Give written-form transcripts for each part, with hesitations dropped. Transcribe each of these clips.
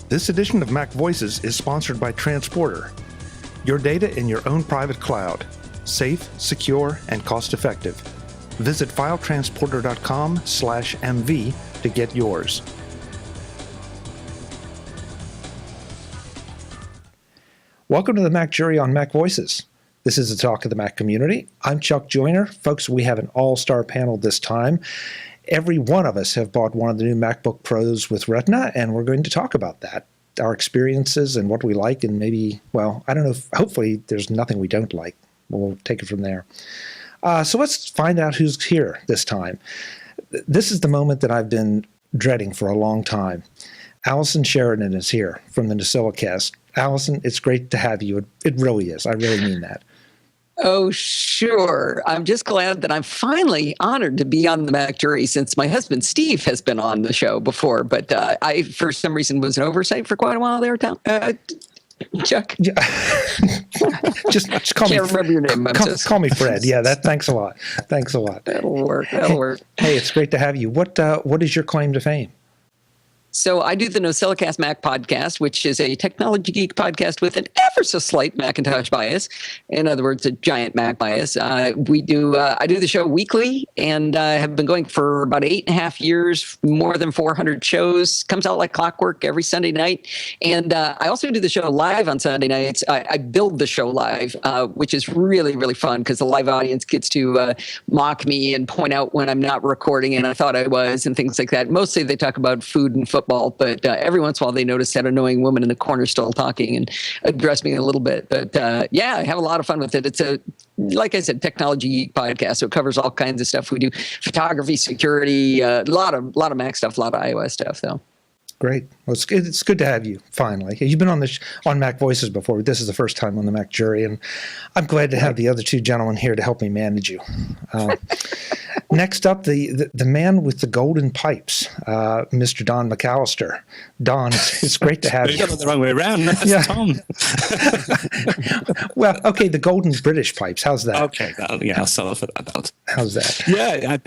This edition of MacVoices is sponsored by Transporter. Your data in your own private cloud. Safe, secure, and cost-effective. Visit filetransporter.com/MV to get yours. Welcome to the MacJury on MacVoices. This is the talk of the Mac community. I'm Chuck Joyner. Folks, we have an all-star panel this time. Every one of us have bought one of the new MacBook Pros with Retina, and we're going to talk about that, our experiences and what we like, and maybe, well, I don't know, hopefully there's nothing we don't like. We'll take it from there. So let's find out who's here this time. This is the moment that I've been dreading for a long time. Allison Sheridan is here from the NosillaCast. Allison, it's great to have you. It really is. I really mean that. Oh, sure. I'm just glad that I'm finally honored to be on the MacJury since my husband, Steve, has been on the show before. But I, for some reason, was an oversight for quite a while there, Tom. Chuck? Yeah. just call Can't me remember your name. Call me Fred. Yeah, thanks a lot. Thanks a lot. That'll work. Hey, it's great to have you. What is your claim to fame? So I do the NosillaCast Mac podcast, which is a technology geek podcast with an ever so slight Macintosh bias. In other words, a giant Mac bias. I do the show weekly and have been going for about 8.5 years, more than 400 shows. Comes out like clockwork every Sunday night. And I also do the show live on Sunday nights. I build the show live, which is really, really fun because the live audience gets to mock me and point out when I'm not recording and I thought I was and things like that. Mostly they talk about food and football. But every once in a while, they notice that annoying woman in the corner still talking and address me a little bit. But yeah, I have a lot of fun with it. It's like I said, technology geek podcast. So it covers all kinds of stuff. We do photography, security, a lot of Mac stuff, a lot of iOS stuff, though. Great. Well, it's good to have you, finally. You've been on on MacVoices before, but this is the first time on the MacJury, and I'm glad to have the other two gentlemen here to help me manage you. Next up, the man with the golden pipes, Mr. Don McAllister. Don, it's great to have you. You got it the wrong way around. That's Tom. Well, okay, the golden British pipes. How's that? Okay, I'll settle for that. How's that? Yeah,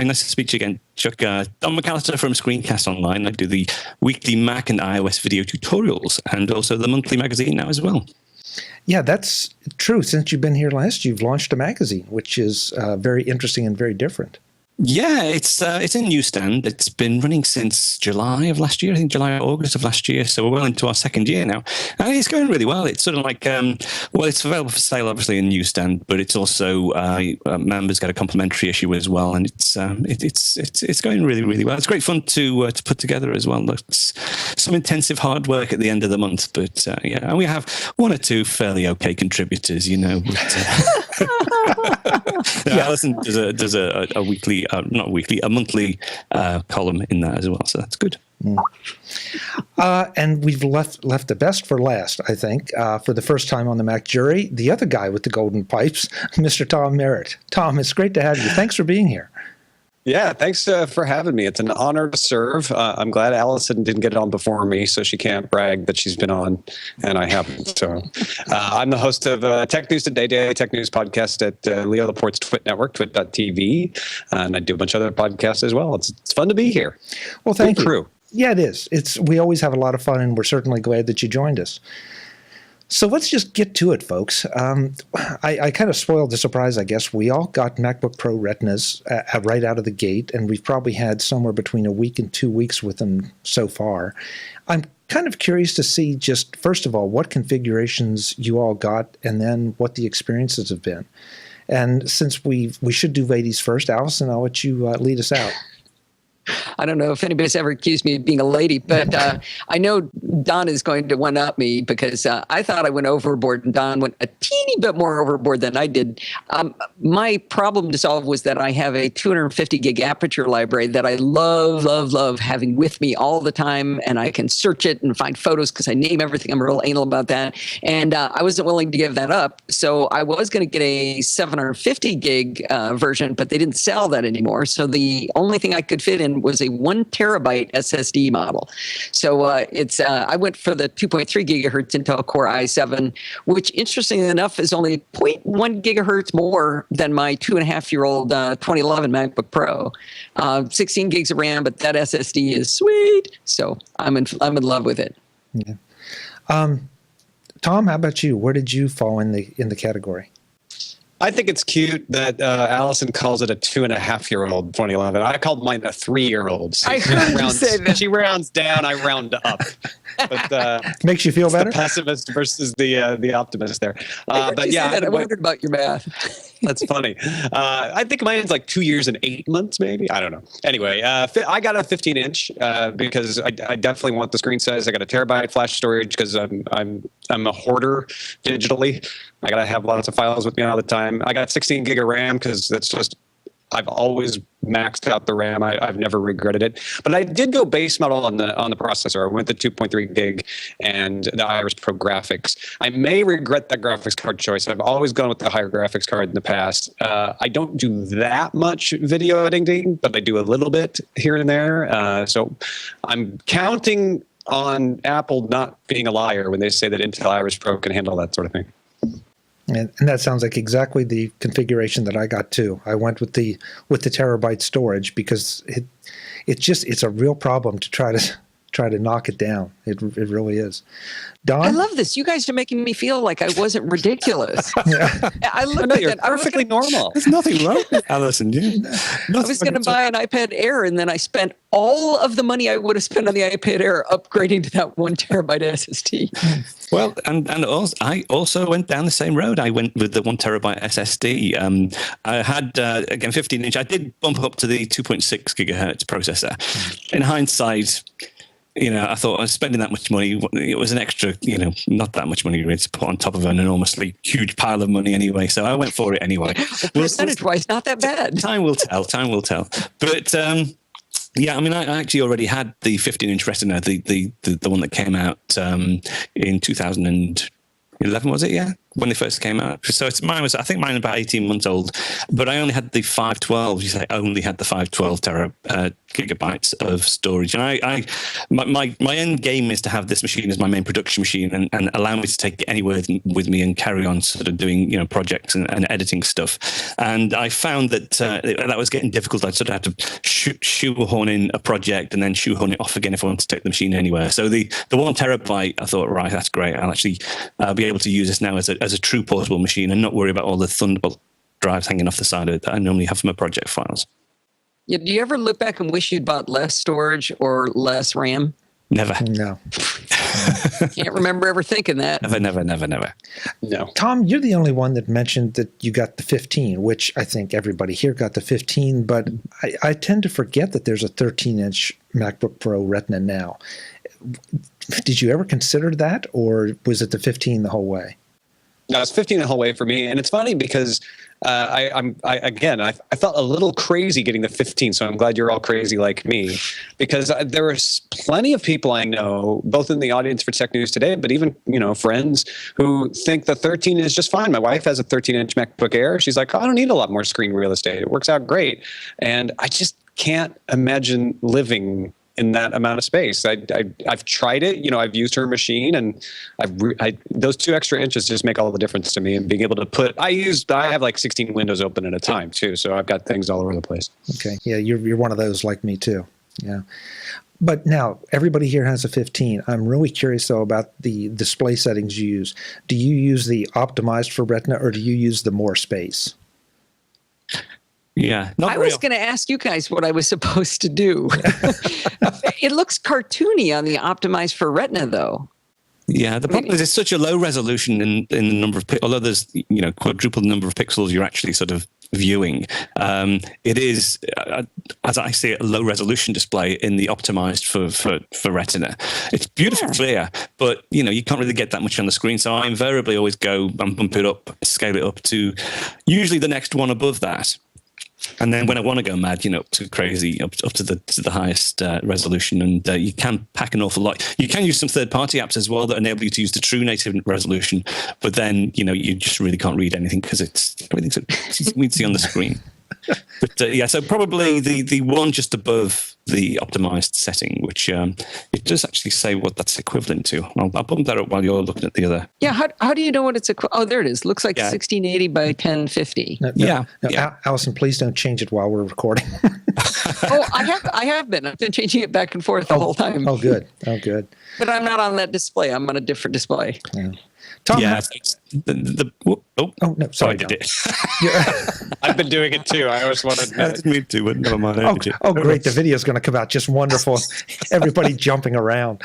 nice to speak to you again, Chuck. Don McAllister from Screencast Online. I do the weekly Mac and iOS video tutorials and also the monthly magazine now as well. Yeah, that's true. Since you've been here last, you've launched a magazine, which is very interesting and very different. Yeah, it's in newsstand. It's been running since July of last year. I think July or August of last year. So we're well into our second year now, and it's going really well. It's sort of like it's available for sale, obviously in newsstand, but it's also members get a complimentary issue as well, and it's going really, really well. It's great fun to put together as well. It's some intensive hard work at the end of the month, but yeah, and we have one or two fairly okay contributors, you know. But, Allison does a weekly. Not weekly, a monthly column in that as well. So that's good. And we've left the best for last, I think, for the first time on the MacJury, the other guy with the golden pipes, Mr. Tom Merritt. Tom, it's great to have you. Thanks for being here. Yeah, thanks for having me. It's an honor to serve. I'm glad Allison didn't get on before me, so she can't brag that she's been on, and I haven't. So I'm the host of Tech News Today, daily tech news podcast at Leo Laporte's Twit Network, twit.tv, and I do a bunch of other podcasts as well. It's fun to be here. Well, thank you. Crew. Yeah, it is. We always have a lot of fun, and we're certainly glad that you joined us. So let's just get to it, folks. I kind of spoiled the surprise, I guess. We all got MacBook Pro Retinas right out of the gate, and we've probably had somewhere between a week and 2 weeks with them so far. I'm kind of curious to see just, first of all, what configurations you all got, and then what the experiences have been. And since we should do ladies first, Allison, I'll let you lead us out. I don't know if anybody's ever accused me of being a lady, but I know Don is going to one-up me because I thought I went overboard and Don went a teeny bit more overboard than I did. My problem to solve was that I have a 250 gig aperture library that I love having with me all the time, and I can search it and find photos because I name everything. I'm real anal about that, and I wasn't willing to give that up. So I was going to get a 750 gig version, but they didn't sell that anymore. So the only thing I could fit in was a 1 terabyte SSD model. So I went for the 2.3 gigahertz Intel Core i7, which interestingly enough is only 0.1 gigahertz more than my 2.5-year-old 2011 MacBook Pro. 16 gigs of RAM, but that SSD is sweet. So I'm in love with it. Yeah. Tom, how about you? Where did you fall in the category? I think it's cute that Allison calls it a 2.5-year-old 2011. I called mine a 3-year-old. I heard you say that. She rounds down, I round up. But makes you feel better. The pessimist versus the optimist there. But yeah, I wondered about your math. That's funny. I think mine's like 2 years and 8 months, maybe. I don't know. Anyway, I got a 15-inch because I definitely want the screen size. I got a terabyte flash storage because I'm a hoarder digitally. I gotta have lots of files with me all the time. I got 16 gig of RAM because that's just I've always maxed out the RAM. I've never regretted it. But I did go base model on the processor. I went to 2.3 gig and the Iris Pro graphics. I may regret that graphics card choice. I've always gone with the higher graphics card in the past. I don't do that much video editing, but I do a little bit here and there. So I'm counting on Apple not being a liar when they say that Intel Iris Pro can handle that sort of thing. And that sounds like exactly the configuration that I got too. I went with the terabyte storage because it's a real problem to try to knock it down. It really is. Don? I love this. You guys are making me feel like I wasn't ridiculous. I looked No, at you're it. perfectly normal. There's nothing wrong with Allison. I was going to buy an iPad Air, and then I spent all of the money I would have spent on the iPad Air upgrading to that 1 terabyte SSD. Well, and also, I also went down the same road. I went with the 1 terabyte SSD. I had, again, 15-inch. I did bump up to the 2.6 gigahertz processor. In hindsight, I thought I was spending that much money. It was an extra, not that much money really to put on top of an enormously huge pile of money anyway. So I went for it anyway. Percentage-wise, not that bad. Time will tell. But yeah, I mean, I actually already had the 15-inch Retina, the one that came out in 2011, was it? Yeah, when they first came out. So I think mine was about 18 months old, but I only had the 512. You say I only had the 512 gigabytes of storage, and my end game is to have this machine as my main production machine and allow me to take it anywhere with me and carry on sort of doing projects and editing stuff. And I found that that was getting difficult. I'd sort of have to shoehorn in a project and then shoehorn it off again if I want to take the machine anywhere. So the 1 terabyte, I thought, right, that's great. I'll actually be able to use this now as a true portable machine and not worry about all the Thunderbolt drives hanging off the side of it that I normally have for my project files. Yeah, do you ever look back and wish you'd bought less storage or less RAM? Never. No. Can't remember ever thinking that. Never. No. Tom, you're the only one that mentioned that you got the 15, which I think everybody here got the 15, but I tend to forget that there's a 13-inch MacBook Pro Retina now. Did you ever consider that, or was it the 15 the whole way? No, it's 15 the whole way for me. And it's funny because I felt a little crazy getting the 15. So I'm glad you're all crazy like me, because there were plenty of people I know, both in the audience for Tech News Today, but even, friends who think the 13 is just fine. My wife has a 13-inch MacBook Air. She's like, oh, I don't need a lot more screen real estate. It works out great. And I just can't imagine living in that amount of space. I've tried it. I've used her machine, and those 2 extra inches just make all the difference to me. And being able to I have like 16 windows open at a time too, so I've got things all over the place. Okay, yeah, you're one of those like me too. Yeah, but now everybody here has a 15. I'm really curious though about the display settings you use. Do you use the optimized for Retina, or do you use the more space? Yeah, I was going to ask you guys what I was supposed to do. It looks cartoony on the optimized for Retina, though. Yeah, the problem is it's such a low resolution in the number of although there's quadruple the number of pixels you're actually sort of viewing. It is, as I see it, a low resolution display in the optimized for Retina. It's beautiful clear, but you can't really get that much on the screen. So I invariably always go and bump it up, scale it up to usually the next one above that. And then when I want to go mad, up to crazy, up to the highest resolution, and you can pack an awful lot. You can use some third-party apps as well that enable you to use the true native resolution, but then you just really can't read anything because everything's we see on the screen. But yeah, so probably the one just above the optimized setting, which it does actually say what that's equivalent to. I'll bump that up while you're looking at the other. Yeah, how do you know what it's oh, there it is. Looks like 1680 by 1050. No, Allison, please don't change it while we're recording. Oh, I have been. I've been changing it back and forth the whole time. Oh, good. Oh, good. But I'm not on that display. I'm on a different display. Yeah. Tom, yeah. oh no, sorry. I did it. I've been doing it too. I always wanted I didn't mean to, but never mind. Oh, great. The video is going to come out just wonderful. Everybody jumping around.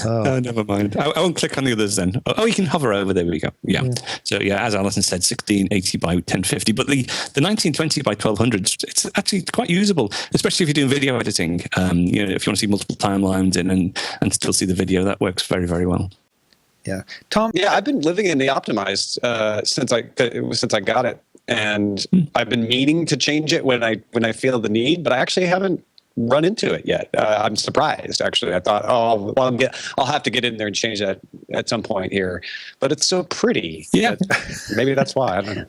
Oh, never mind. I won't click on the others then. Oh, you can hover over. There we go. Yeah. So yeah, as Alison said, 1680 by 1050. But the 1920 by 1200, it's actually quite usable, especially if you're doing video editing. If you want to see multiple timelines and still see the video, that works very, very well. Yeah, Tom. Yeah, I've been living in the optimized since I got it, and I've been meaning to change it when I feel the need, but I actually haven't run into it yet. I'm surprised, actually. I thought, oh, well, I'll have to get in there and change that at some point here, but it's so pretty. Yeah, maybe that's why. I don't know.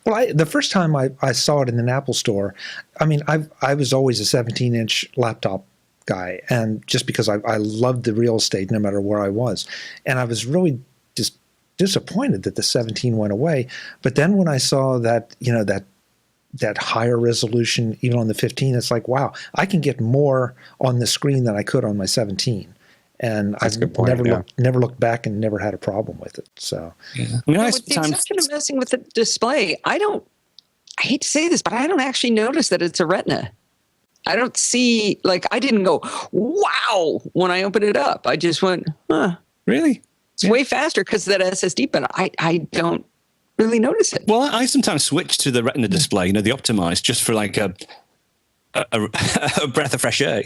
Well, the first time I saw it in an Apple store, I mean, I was always a 17-inch laptop guy, and just because I loved the real estate no matter where I was, and I was really just disappointed that the 17 went away. But then when I saw that that higher resolution even on the 15, it's like, wow, I can get more on the screen than I could on my 17. And That's I've a good point, never looked back and never had a problem with it. So yeah. I mean, With the exception of messing with the display, I hate to say this, but I don't actually notice that it's a Retina. I don't see, I didn't go, wow, when I opened it up. I just went, huh. Really? It's way faster because of that SSD, but I don't really notice it. Well, I sometimes switch to the Retina display, the optimized, just for like a breath of fresh air,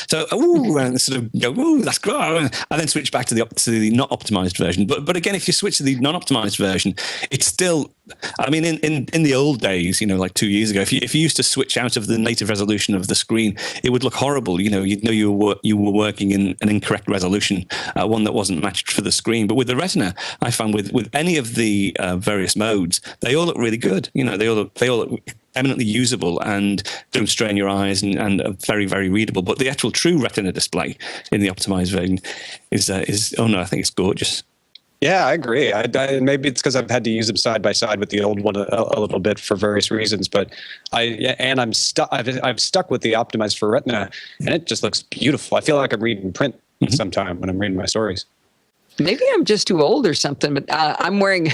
So, and sort of go, ooh, that's great, and then switch back to the not optimized version. But again, if you switch to the non-optimized version, it's still. I mean, in the old days, like 2 years ago, if you used to switch out of the native resolution of the screen, it would look horrible. You'd know you were working in an incorrect resolution, one that wasn't matched for the screen. But with the Retina, I found with any of the various modes, they all look really good. They all look eminently usable and don't strain your eyes and are very, very readable. But the actual true Retina display in the optimized version is I think it's gorgeous. Yeah, I agree. Maybe it's because I've had to use them side by side with the old one a little bit for various reasons. But I'm stuck. I've stuck with the optimized for Retina, and it just looks beautiful. I feel like I'm reading print sometime when I'm reading my stories. Maybe I'm just too old or something, but I'm wearing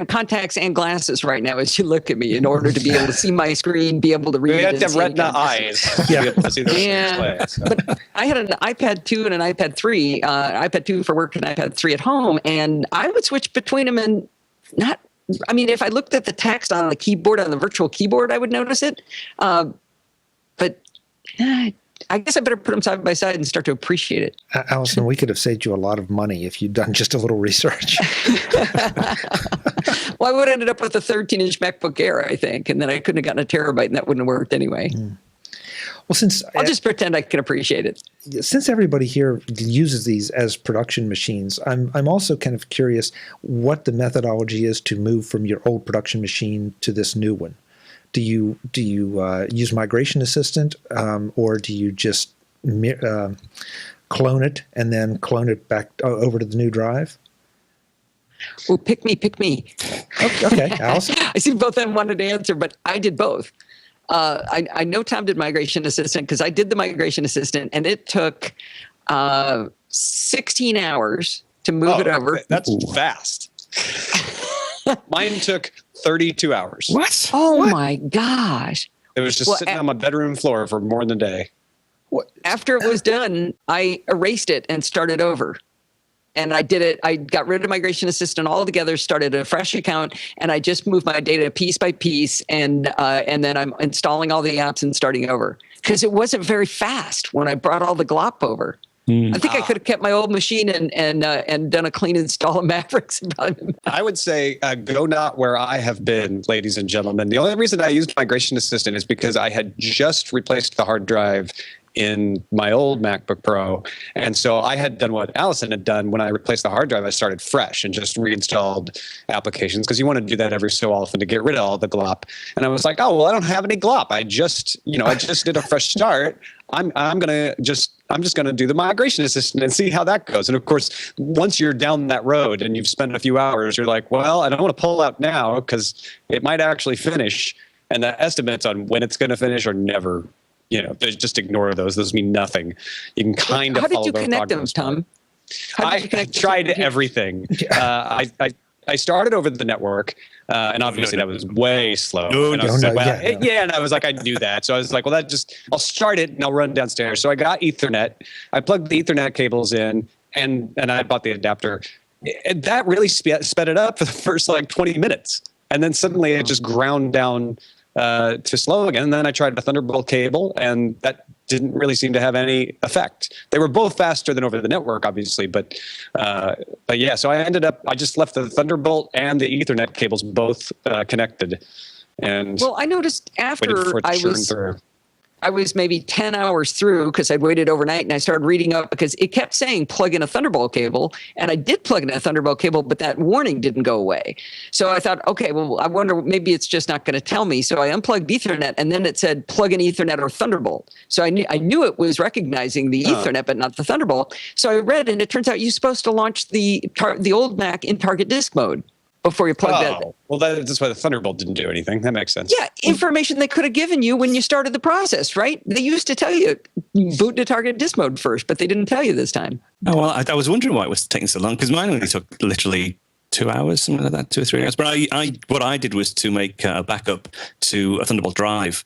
contacts and glasses right now as you look at me in order to be able to see my screen, be able to read it. You have to have Retina eyes to be able to see the display. So. But I had an iPad 2 and an iPad 3, iPad 2 for work and iPad 3 at home, and I would switch between them and not. I mean, if I looked at the text on the keyboard, on the virtual keyboard, I would notice it. But I guess I better put them side by side and start to appreciate it. Allison, we could have saved you a lot of money if you'd done just a little research. Well, I would have ended up with a 13-inch MacBook Air, I think, and then I couldn't have gotten a terabyte, and that wouldn't have worked anyway. Well, I'll just pretend I can appreciate it. Since everybody here uses these as production machines, I'm also kind of curious what the methodology is to move from your old production machine to this new one. Do you use Migration Assistant, or do you just clone it and then clone it back over to the new drive? Well, pick me. Okay, Allison. I see both of them wanted to answer, but I did both. I know Tom did Migration Assistant because I did the Migration Assistant, and it took 16 hours to move it over. That's fast. Mine took 32 hours. What? Oh, my gosh. It was just sitting on my bedroom floor for more than a day. After it was done, I erased it and started over. And I did it. I got rid of Migration Assistant altogether, started a fresh account, and I just moved my data piece by piece. And then I'm installing all the apps and starting over because it wasn't very fast when I brought all the glop over. I think I could have kept my old machine and done a clean install of Mavericks. I would say go not where I have been, ladies and gentlemen. The only reason I used Migration Assistant is because I had just replaced the hard drive in my old MacBook Pro. And so I had done what Allison had done when I replaced the hard drive. I started fresh and just reinstalled applications because you want to do that every so often to get rid of all the glop. And I was like, oh, well, I don't have any glop. I just did a fresh start. I'm just going to do the Migration Assistant and see how that goes. And of course, once you're down that road and you've spent a few hours, you're like, well, I don't want to pull out now because it might actually finish. And the estimates on when it's going to finish are never just ignore those. Those mean nothing. You can kind of How did follow you the connect them, progress Tom? I tried everything. I started over the network, and obviously that was way slow. And I was and I was like, I knew that. So I was like, well, I'll start it and I'll run downstairs. So I got Ethernet. I plugged the Ethernet cables in, and I bought the adapter. And that really sped it up for the first 20 minutes. And then suddenly it just ground down to slow again. And then I tried a Thunderbolt cable, and that didn't really seem to have any effect. They were both faster than over the network, obviously, but yeah. So I just left the Thunderbolt and the Ethernet cables both connected, and I noticed after I was maybe 10 hours through, because I'd waited overnight, and I started reading up because it kept saying plug in a Thunderbolt cable, and I did plug in a Thunderbolt cable, but that warning didn't go away. So I thought, okay, well, I wonder, maybe it's just not going to tell me. So I unplugged Ethernet, and then it said plug in Ethernet or Thunderbolt. So I knew it was recognizing the Ethernet, but not the Thunderbolt. So I read, and it turns out you're supposed to launch the old Mac in target disk mode before you plug that. Well, that's why the Thunderbolt didn't do anything. That makes sense. Yeah, information they could have given you when you started the process, right? They used to tell you boot to target disk mode first, but they didn't tell you this time. Oh, well, I was wondering why it was taking so long, because mine only took literally 2 hours, something like that, 2 or 3 hours. But what I did was to make a backup to a Thunderbolt drive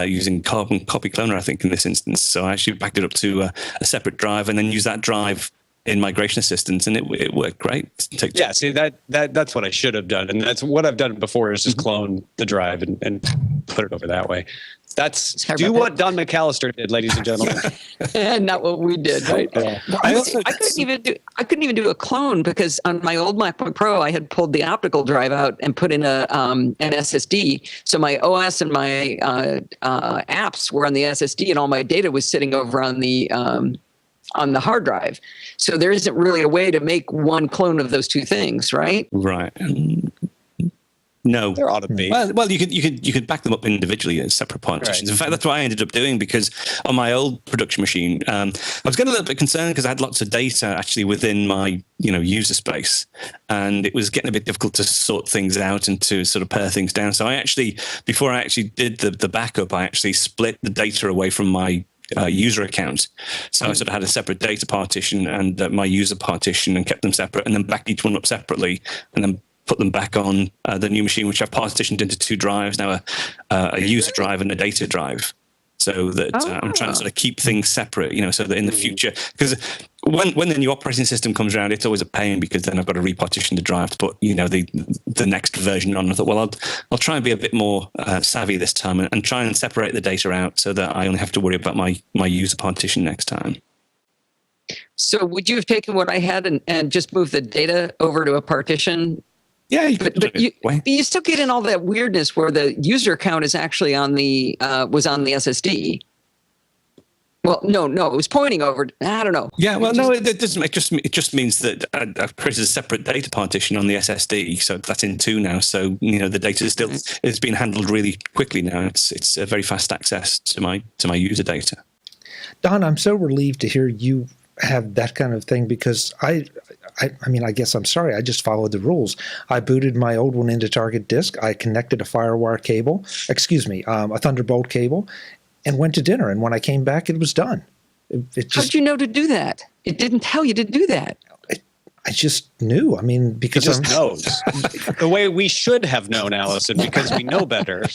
using Carbon Copy Cloner, I think, in this instance. So I actually backed it up to a separate drive and then used that drive in Migration Assistant, and it worked great. See, that's what I should have done, and that's what I've done before is just clone the drive and put it over that way. Do what Don McAllister did, ladies and gentlemen. And not what we did, right? Yeah. I couldn't even do a clone, because on my old MacBook Pro, I had pulled the optical drive out and put in an SSD. So my OS and my apps were on the SSD, and all my data was sitting over on the hard drive. So there isn't really a way to make one clone of those two things, right? Right. No, there ought to be. Well, you could back them up individually as separate partitions. Right. In fact, that's what I ended up doing, because on my old production machine, I was getting a little bit concerned because I had lots of data actually within my user space, and it was getting a bit difficult to sort things out and to sort of pare things down. So before I actually did the backup, I actually split the data away from my user account. So I sort of had a separate data partition and my user partition, and kept them separate, and then backed each one up separately, and then put them back on the new machine, which I've partitioned into 2 drives now, a user drive and a data drive, so that I'm trying to sort of keep things separate, so that in the future, because when the new operating system comes around, it's always a pain, because then I've got to repartition the drive to put, the next version on. I thought, well, I'll try and be a bit more savvy this time and try and separate the data out so that I only have to worry about my user partition next time. So would you have taken what I had and just moved the data over to a partition? Yeah, but you still get in all that weirdness where the user account is actually on the was on the SSD. Well, no, it was pointing over. I don't know. Yeah, well, no, it doesn't. It just means that I've created a separate data partition on the SSD, so that's in 2 now. So the data is being handled really quickly now. It's a very fast access to my user data. Don, I'm so relieved to hear you have that kind of thing, because I mean, I guess I'm sorry. I just followed the rules. I booted my old one into target disk. I connected a FireWire cable, a Thunderbolt cable, and went to dinner. And when I came back, it was done. How did you know to do that? It didn't tell you to do that. I just knew. I mean, because he just knows the way we should have known, Allison, because we know better.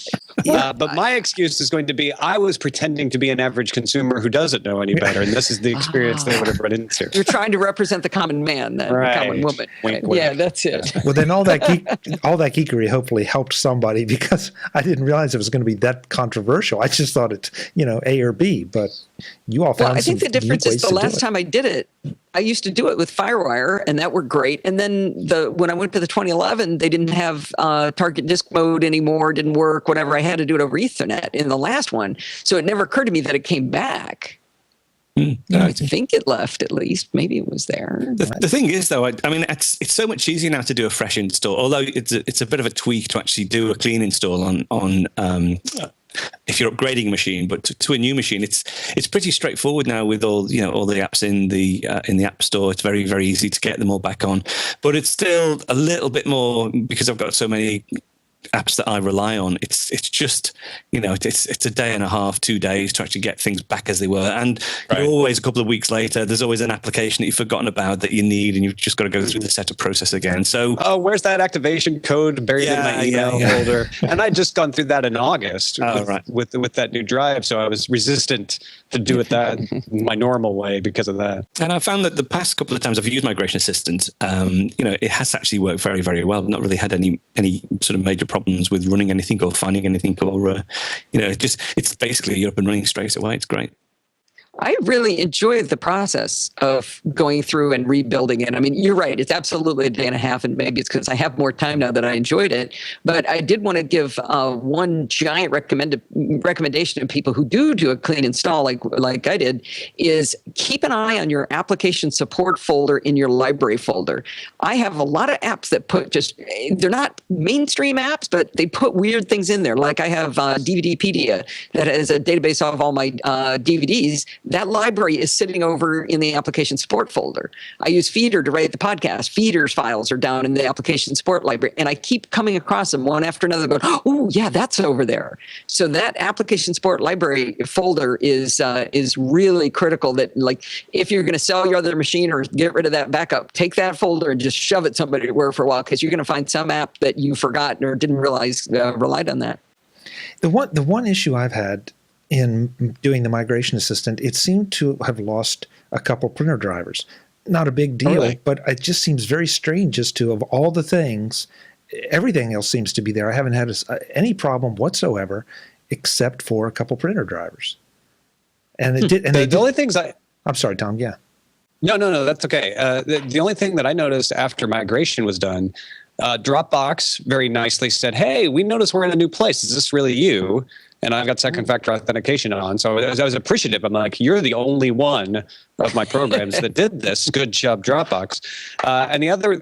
But my excuse is going to be, I was pretending to be an average consumer who doesn't know any better, and this is the experience they would have run into. You're trying to represent the common man, the common woman. Wink, wink. Yeah, that's it. Well, then all that geekery hopefully helped somebody, because I didn't realize it was going to be that controversial. I just thought it's A or B, but you all found. Well, I think the difference is the last time I did it, I used to do it with FireWire, and that worked great. And then when I went to the 2011, they didn't have target disk mode anymore, didn't work, whatever. I had to do it over Ethernet in the last one. So it never occurred to me that it came back. I think it left, at least. Maybe it was there. The thing is, though, I mean, it's so much easier now to do a fresh install, although it's a bit of a tweak to actually do a clean install on if you're upgrading a machine, but to a new machine, it's pretty straightforward now with all the apps in the App Store. It's very, very easy to get them all back on, but it's still a little bit more, because I've got so many apps that I rely on, it's just, it's a day and a half, 2 days to actually get things back as they were. And Right. you're always a couple of weeks later, there's always an application that you've forgotten about that you need, and you've just got to go through the setup process again. So, oh, where's that activation code buried in my email folder? And I'd just gone through that in August with that new drive. So I was resistant to do it that my normal way because of that. And I found that the past couple of times I've used Migration Assistant, it has actually worked very, very well. I've not really had any sort of major problems with running anything or finding anything, or it's basically you're up and running straight away. It's great. I really enjoyed the process of going through and rebuilding it. I mean, you're right. It's absolutely a day and a half, and maybe it's because I have more time now that I enjoyed it. But I did want to give one giant recommendation to people who do a clean install like I did, is keep an eye on your application support folder in your library folder. I have a lot of apps that they're not mainstream apps, but they put weird things in there. Like I have DVDpedia that has a database of all my DVDs. That library is sitting over in the application support folder. I use Feeder to write the podcast. Feeder's files are down in the application support library, and I keep coming across them one after another going, oh, yeah, that's over there. So that application support library folder is really critical. That, like, if you're going to sell your other machine or get rid of that backup, take that folder and just shove it somewhere for a while, because you're going to find some app that you forgot or didn't realize relied on that. The one issue I've had in doing the Migration Assistant, it seemed to have lost a couple printer drivers. Not a big deal, really? But it just seems very strange as to, of all the things, everything else seems to be there. I haven't had any problem whatsoever except for a couple printer drivers. And it did. And the only things I'm sorry, Tom. Yeah. No, that's okay. The only thing that I noticed after migration was done, Dropbox very nicely said, "Hey, we noticed we're in a new place. Is this really you?" And I've got second factor authentication on. So I was appreciative. I'm like, you're the only one of my programs that did this. Good job, Dropbox. And the other,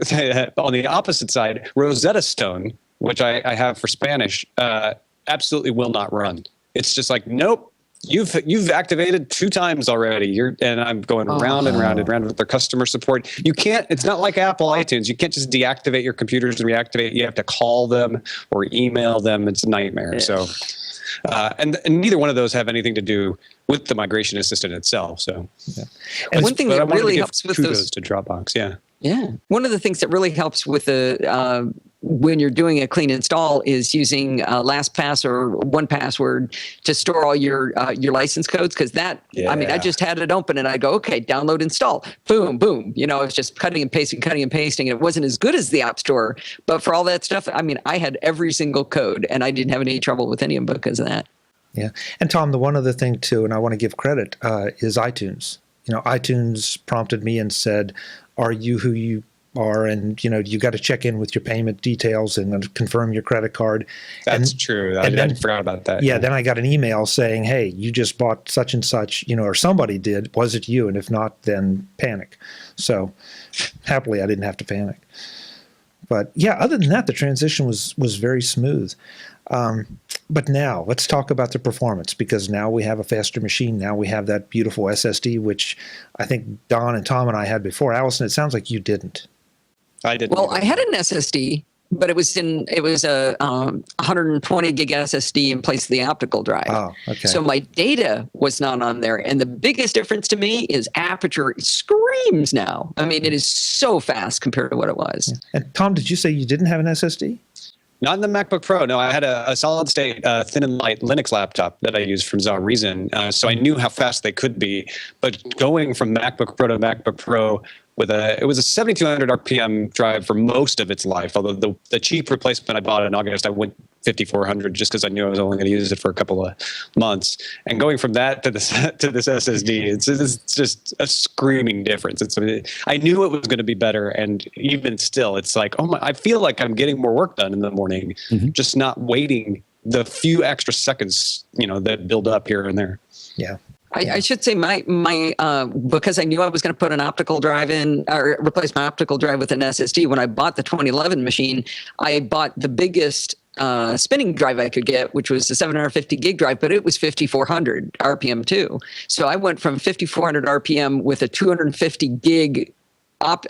on the opposite side, Rosetta Stone, which I have for Spanish, absolutely will not run. It's just like, nope, you've activated 2 times already. And I'm going round and round and round with their customer support. You can't, it's not like Apple iTunes. You can't just deactivate your computers and reactivate. You have to call them or email them. It's a nightmare. Yeah. So. And neither one of those have anything to do with the Migration Assistant itself. So, yeah. And one thing that really helps with those to Dropbox, yeah. One of the things that really helps with the when you're doing a clean install is using LastPass or 1Password to store all your license codes. Because that, I mean, I just had it open and I go, okay, download, install, boom, boom. It's just cutting and pasting. And it wasn't as good as the App Store, but for all that stuff, I mean, I had every single code and I didn't have any trouble with any of them because of that. Yeah, and Tom, the one other thing too, and I want to give credit, is iTunes. iTunes prompted me and said, "Are you who you are?" And you got to check in with your payment details and confirm your credit card. That's true. I forgot about that. Yeah, then I got an email saying, "Hey, you just bought such and such, or somebody did. Was it you? And if not, then panic." So, happily, I didn't have to panic. But yeah, other than that, the transition was very smooth. But now let's talk about the performance, because now we have a faster machine. Now we have that beautiful SSD, which I think Don and Tom and I had before. Allison, it sounds like you didn't. I didn't. Well, I had an SSD, but it was a 120 gig SSD in place of the optical drive. Oh, okay. So my data was not on there. And the biggest difference to me is Aperture screams now. I mean, it is so fast compared to what it was. Yeah. And Tom, did you say you didn't have an SSD? Not in the MacBook Pro. No, I had a solid state, thin and light Linux laptop that I used from Reason. So I knew how fast they could be. But going from MacBook Pro to MacBook Pro it was a 7,200 RPM drive for most of its life. Although the cheap replacement I bought in August, I went 5,400 just because I knew I was only going to use it for a couple of months. And going from that to this SSD, it's just a screaming difference. I knew it was going to be better, and even still, it's like, I feel like I'm getting more work done in the morning, just not waiting the few extra seconds, that build up here and there. Yeah. I should say my because I knew I was going to put an optical drive in or replace my optical drive with an SSD. When I bought the 2011 machine, I bought the biggest spinning drive I could get, which was the 750 gig drive, but it was 5,400 RPM too. So I went from 5,400 RPM with a 250 gig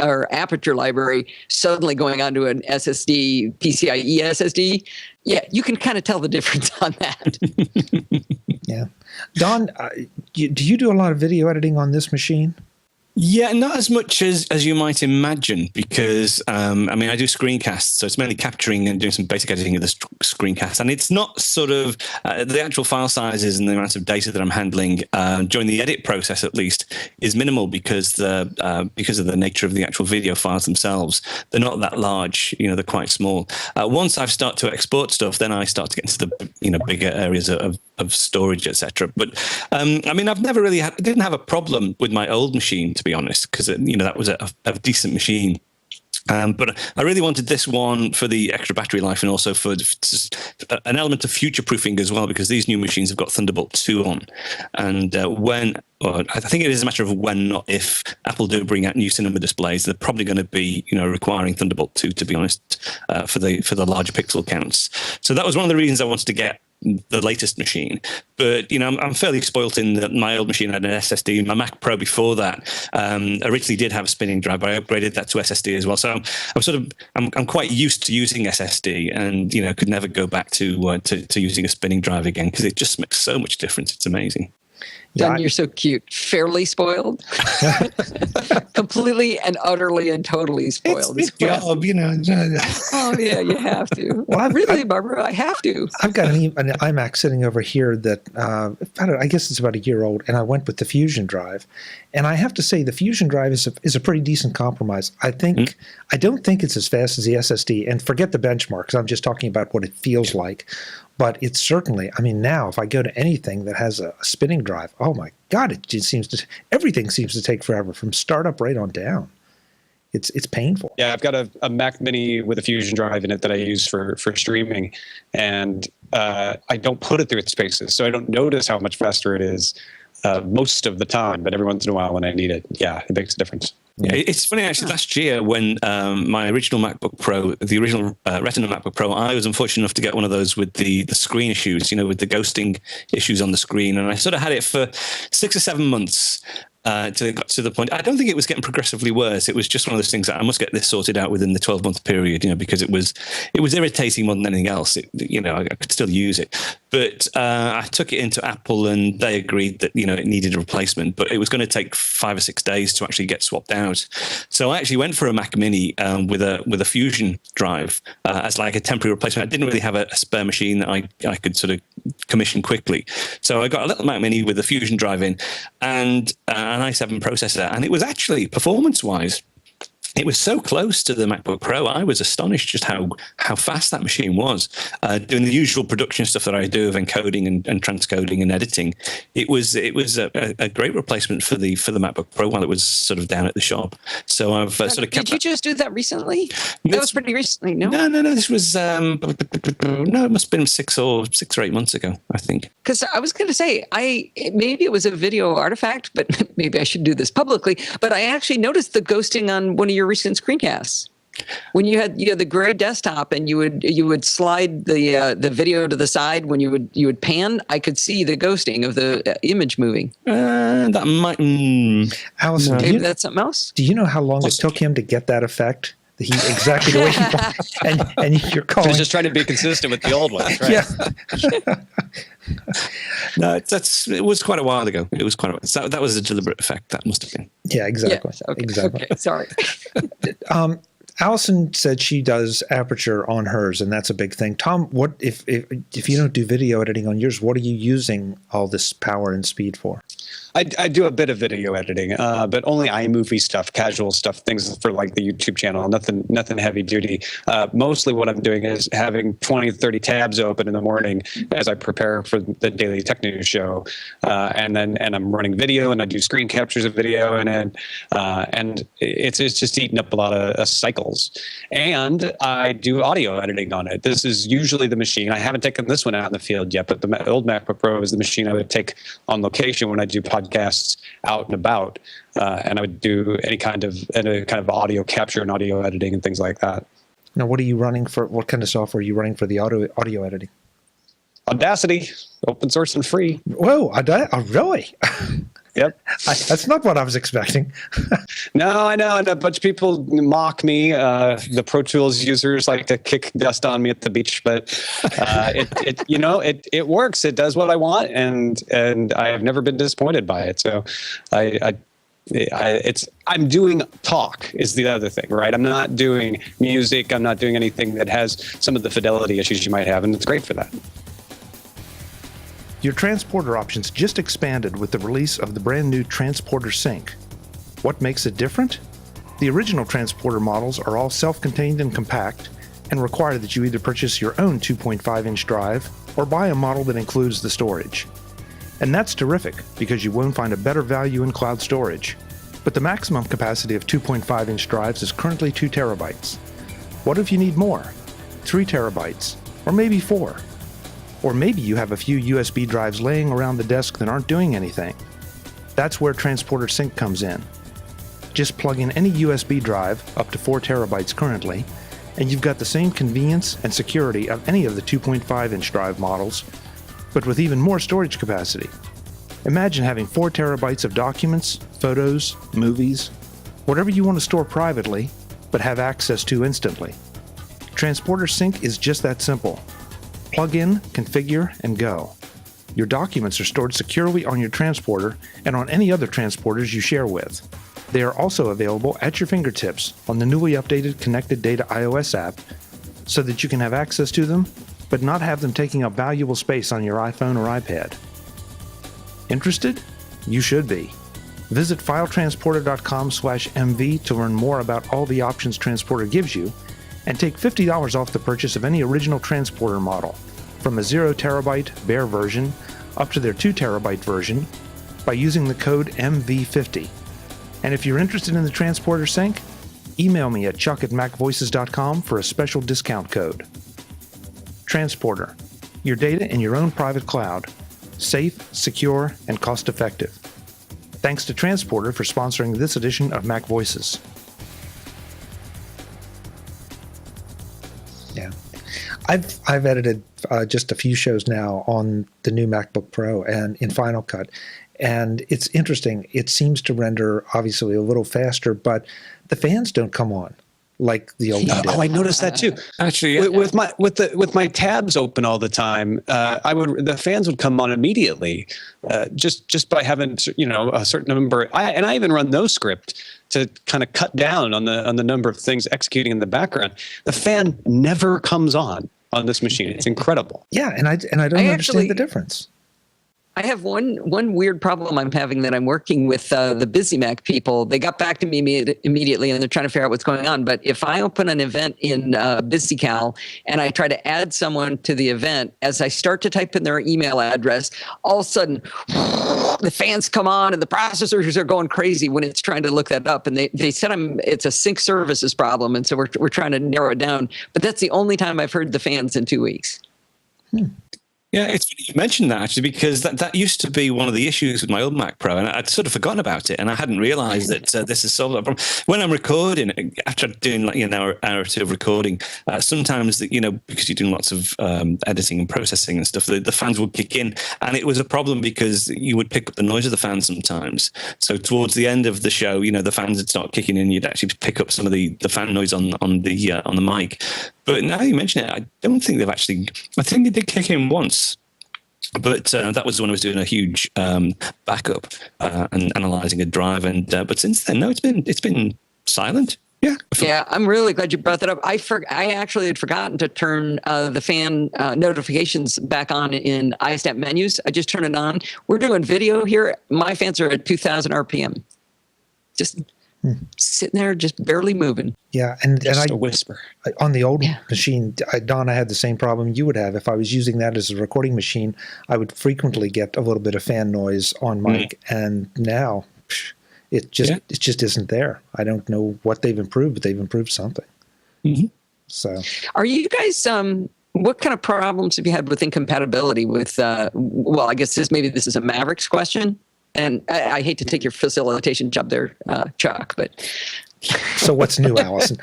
or aperture library suddenly going onto an SSD, PCIe SSD, yeah, you can kind of tell the difference on that. Yeah. Don, do you do a lot of video editing on this machine? Yeah, not as much as you might imagine, because I do screencasts, so it's mainly capturing and doing some basic editing of the screencast, and it's not sort of the actual file sizes and the amount of data that I'm handling during the edit process, at least, is minimal because of the nature of the actual video files themselves. They're not that large, they're quite small. Once I've started to export stuff, then I start to get into the bigger areas of storage, etc. But I've never really didn't have a problem with my old machine, to be honest, because that was a decent machine. But I really wanted this one for the extra battery life and also for an element of future-proofing as well, because these new machines have got Thunderbolt 2 on. And I think it is a matter of when, not if, Apple do bring out new cinema displays, they're probably going to be, requiring Thunderbolt 2, to be honest, for the larger pixel counts. So that was one of the reasons I wanted to get the latest machine. But I'm fairly spoilt in that my old machine had an SSD. My Mac Pro before that originally did have a spinning drive, but I upgraded that to SSD as well. So I'm quite used to using SSD, and could never go back to using a spinning drive again, because it just makes so much difference. It's amazing. Don, you're so cute. Fairly spoiled. Completely and utterly and totally spoiled. It's job, Oh, yeah, you have to. Well, Barbara, I have to. I've got an iMac sitting over here that I guess it's about a year old, and I went with the Fusion drive. And I have to say, the Fusion drive is a pretty decent compromise. I don't think it's as fast as the SSD, and forget the benchmarks. I'm just talking about what it feels like. But it's certainly, now if I go to anything that has a spinning drive, oh my God, everything seems to take forever from startup right on down. It's painful. Yeah, I've got a Mac Mini with a Fusion drive in it that I use for streaming, and I don't put it through its paces, so I don't notice how much faster it is most of the time. But every once in a while, when I need it, yeah, it makes a difference. Yeah, it's funny actually. Last year, when my original MacBook Pro, the original Retina MacBook Pro, I was unfortunate enough to get one of those with the screen issues, with the ghosting issues on the screen, and I sort of had it for 6 or 7 months. Till it got to the point. I don't think it was getting progressively worse. It was just one of those things that I must get this sorted out within the 12-month period, because it was irritating more than anything else. I could still use it, but I took it into Apple and they agreed that it needed a replacement, but it was going to take 5 or 6 days to actually get swapped out. So I actually went for a Mac Mini with a Fusion drive as like a temporary replacement. I didn't really have a spare machine that I could sort of commission quickly, so I got a little Mac Mini with a Fusion drive in and an i7 processor, and it was actually, performance-wise, it was so close to the MacBook Pro. I was astonished just how fast that machine was. Doing the usual production stuff that I do of encoding and transcoding and editing, it was a great replacement for the MacBook Pro while it was sort of down at the shop. So I've sort of kept. Did you just do that recently? That was pretty recently. No. No. This was it must have been 6 or 8 months ago, I think. Because I was going to say, maybe it was a video artifact, but maybe I should do this publicly. But I actually noticed the ghosting on one of your recent screencasts. When you had the gray desktop and you would slide the video to the side when you would pan, I could see the ghosting of the image moving. That might. Allison, maybe that's something else. Do you know how long it took him to get that effect? Exactly the way he thought. And you're calling. So he's just trying to be consistent with the old ones, right? Yeah. No, it was quite a while ago. It was that was a deliberate effect. That must have been. Yeah, exactly. Yeah, okay, exactly. Okay, sorry. Allison said she does aperture on hers, and that's a big thing. Tom, what if you don't do video editing on yours? What are you using all this power and speed for? I do a bit of video editing, but only iMovie stuff, casual stuff, things for like the YouTube channel, nothing heavy duty. Mostly what I'm doing is having 20, 30 tabs open in the morning as I prepare for the daily tech news show. And I'm running video and I do screen captures of video and it's just eating up a lot of cycles. And I do audio editing on it. This is usually the machine. I haven't taken this one out in the field yet, but the old MacBook Pro is the machine I would take on location when I do podcasts out and about, and I would do any kind of audio capture and audio editing and things like that. Now, what are you running for? What kind of software are you running for the audio editing? Audacity, open source and free. Whoa, really? Yep. That's not what I was expecting. No, I know. And a bunch of people mock me. The Pro Tools users like to kick dust on me at the beach, but it works. It does what I want, and I have never been disappointed by it. So I'm doing talk is the other thing, right? I'm not doing music. I'm not doing anything that has some of the fidelity issues you might have, and it's great for that. Your transporter options just expanded with the release of the brand new Transporter Sync. What makes it different? The original transporter models are all self-contained and compact and require that you either purchase your own 2.5-inch drive or buy a model that includes the storage. And that's terrific because you won't find a better value in cloud storage. But the maximum capacity of 2.5-inch drives is currently 2 terabytes. What if you need more? 3 terabytes, or maybe 4? Or maybe you have a few USB drives laying around the desk that aren't doing anything. That's where Transporter Sync comes in. Just plug in any USB drive, up to 4 terabytes currently, and you've got the same convenience and security of any of the 2.5-inch drive models, but with even more storage capacity. Imagine having 4 terabytes of documents, photos, movies, whatever you want to store privately, but have access to instantly. Transporter Sync is just that simple. Plug in, configure, and go. Your documents are stored securely on your transporter and on any other transporters you share with. They are also available at your fingertips on the newly updated Connected Data iOS app so that you can have access to them, but not have them taking up valuable space on your iPhone or iPad. Interested? You should be. Visit filetransporter.com/MV to learn more about all the options Transporter gives you and take $50 off the purchase of any original Transporter model, from a 0 terabyte bare version up to their 2 terabyte version, by using the code MV50. And if you're interested in the Transporter Sync, email me at chuck@macvoices.com for a special discount code. Transporter, your data in your own private cloud, safe, secure, and cost-effective. Thanks to Transporter for sponsoring this edition of Mac Voices. Yeah, I've edited just a few shows now on the new MacBook Pro and in Final Cut, and it's interesting. It seems to render obviously a little faster, but the fans don't come on like the old one did. Oh, I noticed that too. Actually, yeah. with my tabs open all the time, the fans would come on immediately, just by having a certain number. I even run NoScript to kind of cut down on the number of things executing in the background. The fan never comes on this machine. It's incredible. Yeah, and I don't understand the difference. I have one weird problem I'm having that I'm working with the Busy Mac people. They got back to me immediately, and they're trying to figure out what's going on. But if I open an event in BusyCal and I try to add someone to the event, as I start to type in their email address, all of a sudden the fans come on and the processors are going crazy when it's trying to look that up. And they said it's a sync services problem, and so we're trying to narrow it down. But that's the only time I've heard the fans in 2 weeks. Yeah, it's funny you mentioned that actually, because that used to be one of the issues with my old Mac Pro, and I'd sort of forgotten about it, and I hadn't realized that this has solved that problem. When I'm recording, after doing like an hour or two of recording, sometimes because you're doing lots of editing and processing and stuff, the fans would kick in, and it was a problem because you would pick up the noise of the fans sometimes. So towards the end of the show, the fans would start kicking in. You'd actually pick up some of the fan noise on the mic. But now you mention it, I don't think they've actually. I think they did kick in once, but that was when I was doing a huge backup and analyzing a drive. And but since then, no, it's been silent. Yeah. Yeah, I'm really glad you brought that up. I actually had forgotten to turn the fan notifications back on in iSnap menus. I just turned it on. We're doing video here. My fans are at 2,000 RPM. Just sitting there, just barely moving. Yeah, and Just a whisper. On the old machine, Don, I had the same problem you would have. If I was using that as a recording machine, I would frequently get a little bit of fan noise on mic, and now it just isn't there. I don't know what they've improved, but they've improved something. Mm-hmm. So, are you guys? What kind of problems have you had with incompatibility with? Well, I guess this is a Mavericks question. And I hate to take your facilitation job there, Chuck, but... So what's new, Allison?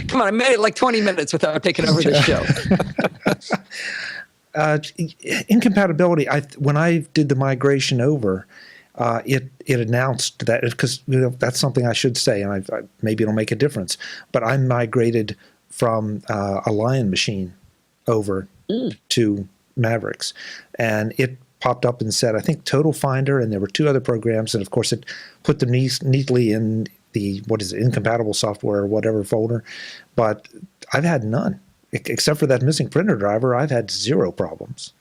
Come on, I made it like 20 minutes without taking over the show. Incompatibility, when I did the migration over, it announced that, because that's something I should say, and maybe it'll make a difference. But I migrated from a Lion machine over to Mavericks, and it popped up and said, I think Total Finder, and there were 2 other programs, and of course it put them neatly in the incompatible software or whatever folder. But I've had none, except for that missing printer driver. I've had 0 problems.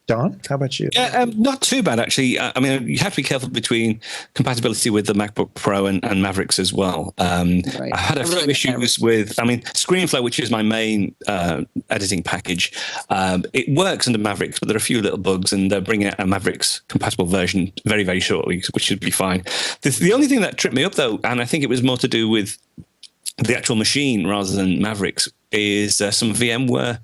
Don, how about you? Yeah, not too bad, actually. I mean, you have to be careful between compatibility with the MacBook Pro and Mavericks as well. Right. I had a few issues with, ScreenFlow, which is my main editing package. It works under Mavericks, but there are a few little bugs, and they're bringing out a Mavericks compatible version very, very shortly, which should be fine. The only thing that tripped me up, though, and I think it was more to do with the actual machine rather than Mavericks, is some VMware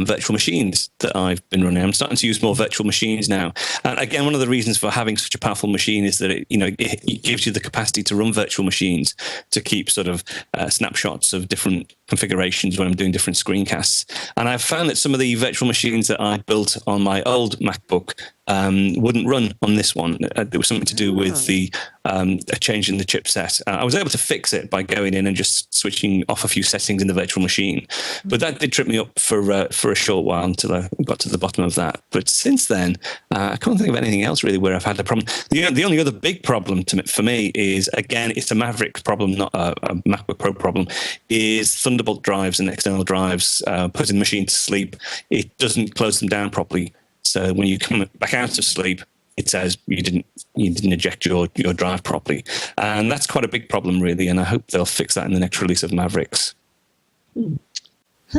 virtual machines that I've been running. I'm starting to use more virtual machines now. And again, one of the reasons for having such a powerful machine is that it gives you the capacity to run virtual machines, to keep sort of snapshots of different configurations when I'm doing different screencasts. And I've found that some of the virtual machines that I built on my old MacBook wouldn't run on this one. There was something to do with a change in the chipset. I was able to fix it by going in and just switching off a few settings in the virtual machine. But that did trip me up for a short while until I got to the bottom of that. But since then, I can't think of anything else really where I've had a problem. The only other big problem for me is, again, it's a Maverick problem, not a MacBook Pro problem, is Thunderbolt drives and external drives putting the machine to sleep. It doesn't close them down properly. So when you come back out of sleep, it says you didn't eject your drive properly. And that's quite a big problem, really. And I hope they'll fix that in the next release of Mavericks.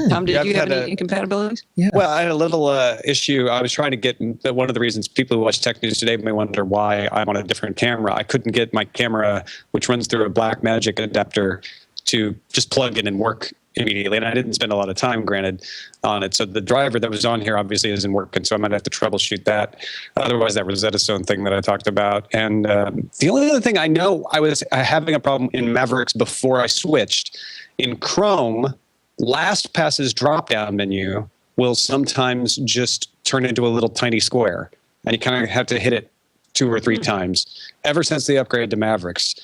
Tom, did you have any incompatibilities? Yeah. Well, I had a little issue. I was trying to get, one of the reasons people who watch Tech News Today may wonder why I'm on a different camera. I couldn't get my camera, which runs through a Blackmagic adapter, to just plug in and work immediately. And I didn't spend a lot of time, granted, on it. So the driver that was on here obviously isn't working, so I might have to troubleshoot that. Otherwise, that Rosetta Stone thing that I talked about. And the only other thing I know, I was having a problem in Mavericks before I switched. In Chrome, LastPass's drop-down menu will sometimes just turn into a little tiny square, and you kind of have to hit it 2 or 3 times. Ever since the upgrade to Mavericks,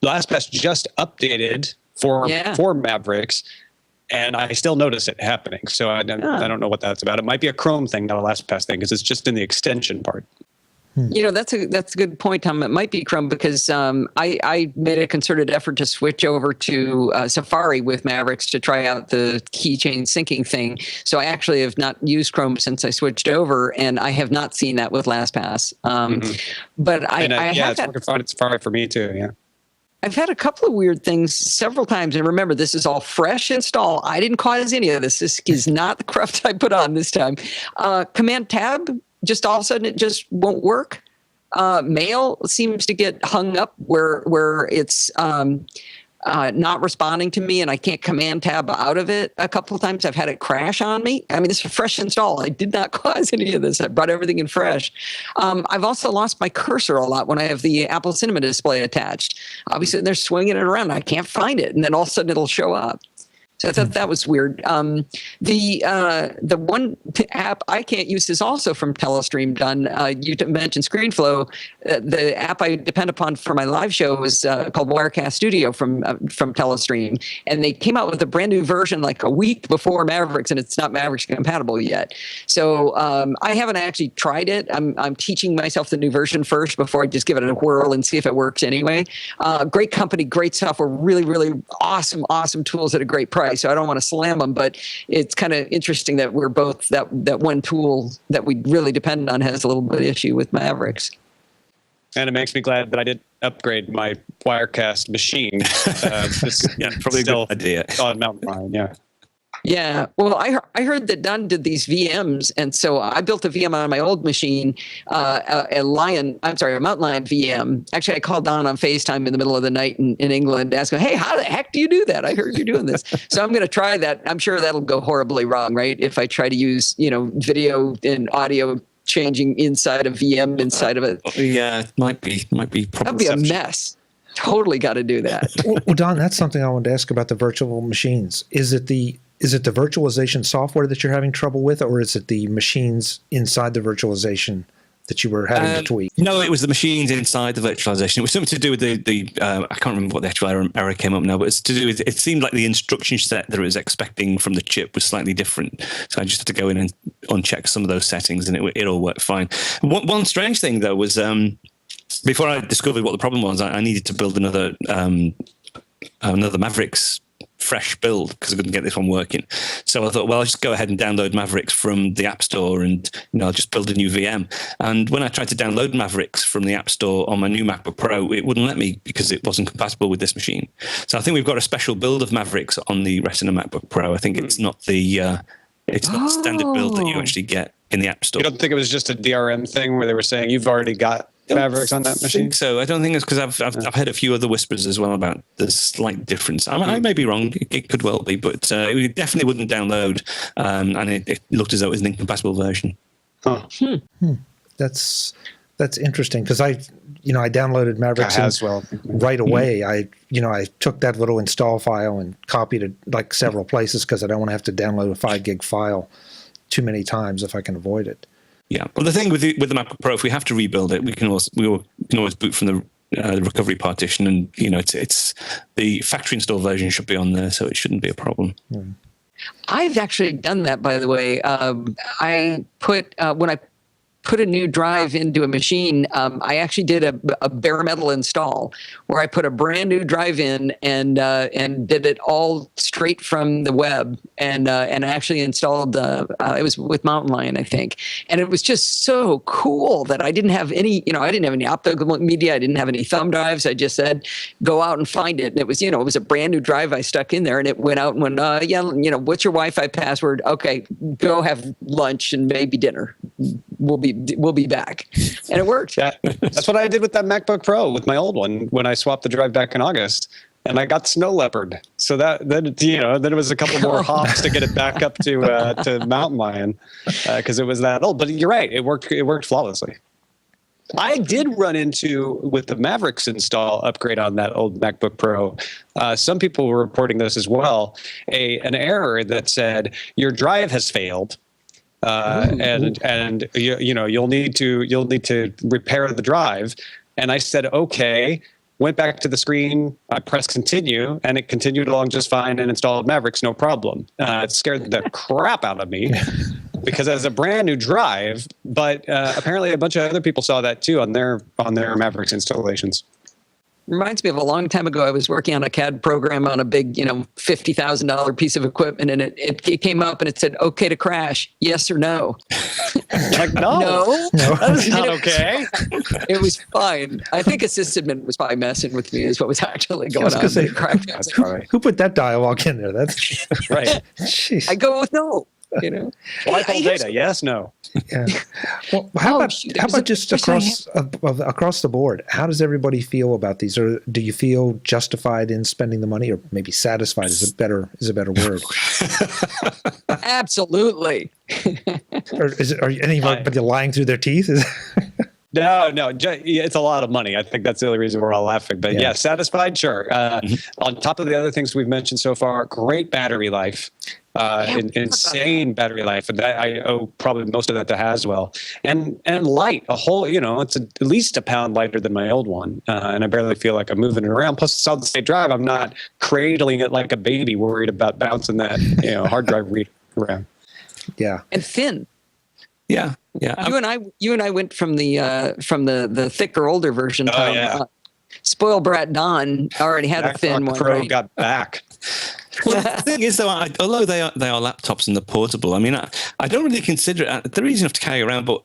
LastPass just updated for Mavericks, and I still notice it happening. So I don't know what that's about. It might be a Chrome thing, not a LastPass thing, because it's just in the extension part. That's a good point, Tom. It might be Chrome, because I made a concerted effort to switch over to Safari with Mavericks to try out the keychain syncing thing. So I actually have not used Chrome since I switched over, and I have not seen that with LastPass. But it's working fine at Safari for me too. Yeah. I've had a couple of weird things several times. And remember, this is all fresh install. I didn't cause any of this. This is not the cruft I put on this time. Command Tab, just all of a sudden it just won't work. Mail seems to get hung up where it's not responding to me, and I can't Command Tab out of it. A couple of times I've had it crash on me. I mean, this is a fresh install. I did not cause any of this. I brought everything in fresh. I've also lost my cursor a lot when I have the Apple Cinema display attached. I'll be sitting there swinging it around. I can't find it, and then all of a sudden it'll show up. So I thought that was weird. The one app I can't use is also from Telestream. Done. You mentioned ScreenFlow. The app I depend upon for my live show is called Wirecast Studio from Telestream, and they came out with a brand new version like a week before Mavericks, and it's not Mavericks compatible yet. So I haven't actually tried it. I'm teaching myself the new version first before I just give it a whirl and see if it works anyway. Great company, great software, really, really awesome tools at a great price. So I don't want to slam them, but it's kind of interesting that we're both that one tool that we really depend on has a little bit of issue with Mavericks. And it makes me glad that I did upgrade my Wirecast machine. Probably a good idea. On Mountain Lion, yeah. Yeah, well, I heard that Don did these VMs, and so I built a VM on my old machine, a Mountain Lion VM. Actually, I called Don on FaceTime in the middle of the night in England, asking, "Hey, how the heck do you do that? I heard you're doing this." So I'm going to try that. I'm sure that'll go horribly wrong, right? If I try to use, video and audio changing inside a VM inside of it. Yeah, it might be. That'd be a mess. Totally got to do that. Well, Don, that's something I wanted to ask about the virtual machines. Is it the is it the virtualization software that you're having trouble with, or is it the machines inside the virtualization that you were having to tweak? No, it was the machines inside the virtualization. It was something to do with the I can't remember what the actual error came up now, but it's to do with, it seemed like the instruction set that it was expecting from the chip was slightly different. So I just had to go in and uncheck some of those settings, and it all worked fine. One strange thing, though, was before I discovered what the problem was, I needed to build another Mavericks fresh build because I couldn't get this one working. So I thought, well, I'll just go ahead and download Mavericks from the App Store, and I'll just build a new VM. And when I tried to download Mavericks from the App Store on my new MacBook Pro, it wouldn't let me because it wasn't compatible with this machine. So I think we've got a special build of Mavericks on the Retina MacBook Pro. I think it's not the standard build that you actually get in the App Store. You don't think it was just a DRM thing where they were saying you've already got Mavericks on that machine? I think so. I don't think it's because I've heard a few other whispers as well about the slight difference. I may be wrong. It could well be, but it definitely wouldn't download, and it looked as though it was an incompatible version. Huh. That's interesting because I downloaded Mavericks right away. I took that little install file and copied it like several places because I don't want to have to download a 5 gig file too many times if I can avoid it. Yeah, well, the thing with the MacBook Pro, if we have to rebuild it, we can always boot from the recovery partition, and it's the factory install version should be on there, so it shouldn't be a problem. Mm. I've actually done that, by the way. I put when I put a new drive into a machine, I actually did a bare metal install where I put a brand new drive in and did it all straight from the web, and actually installed it was with Mountain Lion, I think, and it was just so cool that I didn't have any optical media, I didn't have any thumb drives. I just said go out and find it, and it was it was a brand new drive I stuck in there, and it went out and went what's your Wi-Fi password? Okay, go have lunch and maybe dinner. We'll be back, and it worked. That's what I did with that MacBook Pro with my old one when I swapped the drive back in August, and I got snow leopard. So then it was a couple more hops to get it back up to Mountain Lion because it was that old. But you're right, it worked flawlessly. I did run into, with the Mavericks install upgrade on that old MacBook Pro, some people were reporting this as well, an error that said your drive has failed. And you'll need to repair the drive. And I said, okay, went back to the screen, I pressed continue, and it continued along just fine and installed Mavericks, no problem. It scared the crap out of me because it was a brand new drive, but apparently a bunch of other people saw that too on their Mavericks installations. Reminds me of a long time ago. I was working on a CAD program on a big, $50,000 piece of equipment, and it came up and it said, "Okay to crash, yes or no." Like no, that is not okay. It was fine. I think a sysadmin was probably messing with me. Is what was actually going on. Say, who put that dialogue in there? That's right. Jeez. I go with no. Live data, yes, no. Yeah. Well, how about just across the board? How does everybody feel about these? Or do you feel justified in spending the money, or maybe satisfied is a better word? Absolutely. Or are anybody lying through their teeth? No, it's a lot of money. I think that's the only reason we're all laughing. But yeah, satisfied, sure. On top of the other things we've mentioned so far, great battery life. Insane battery life, and that I owe probably most of that to Haswell. And light, a whole, it's at least a pound lighter than my old one, and I barely feel like I'm moving it around. Plus, it's solid state drive. I'm not cradling it like a baby, worried about bouncing that hard drive around. Yeah, and thin. Yeah. You and I went from the thicker, older version. Spoiled brat Don already had a thin one. Pro right? got back. Well, the thing is, though, although they are laptops and they're portable, I mean, I don't really consider it. They're easy enough to carry around, but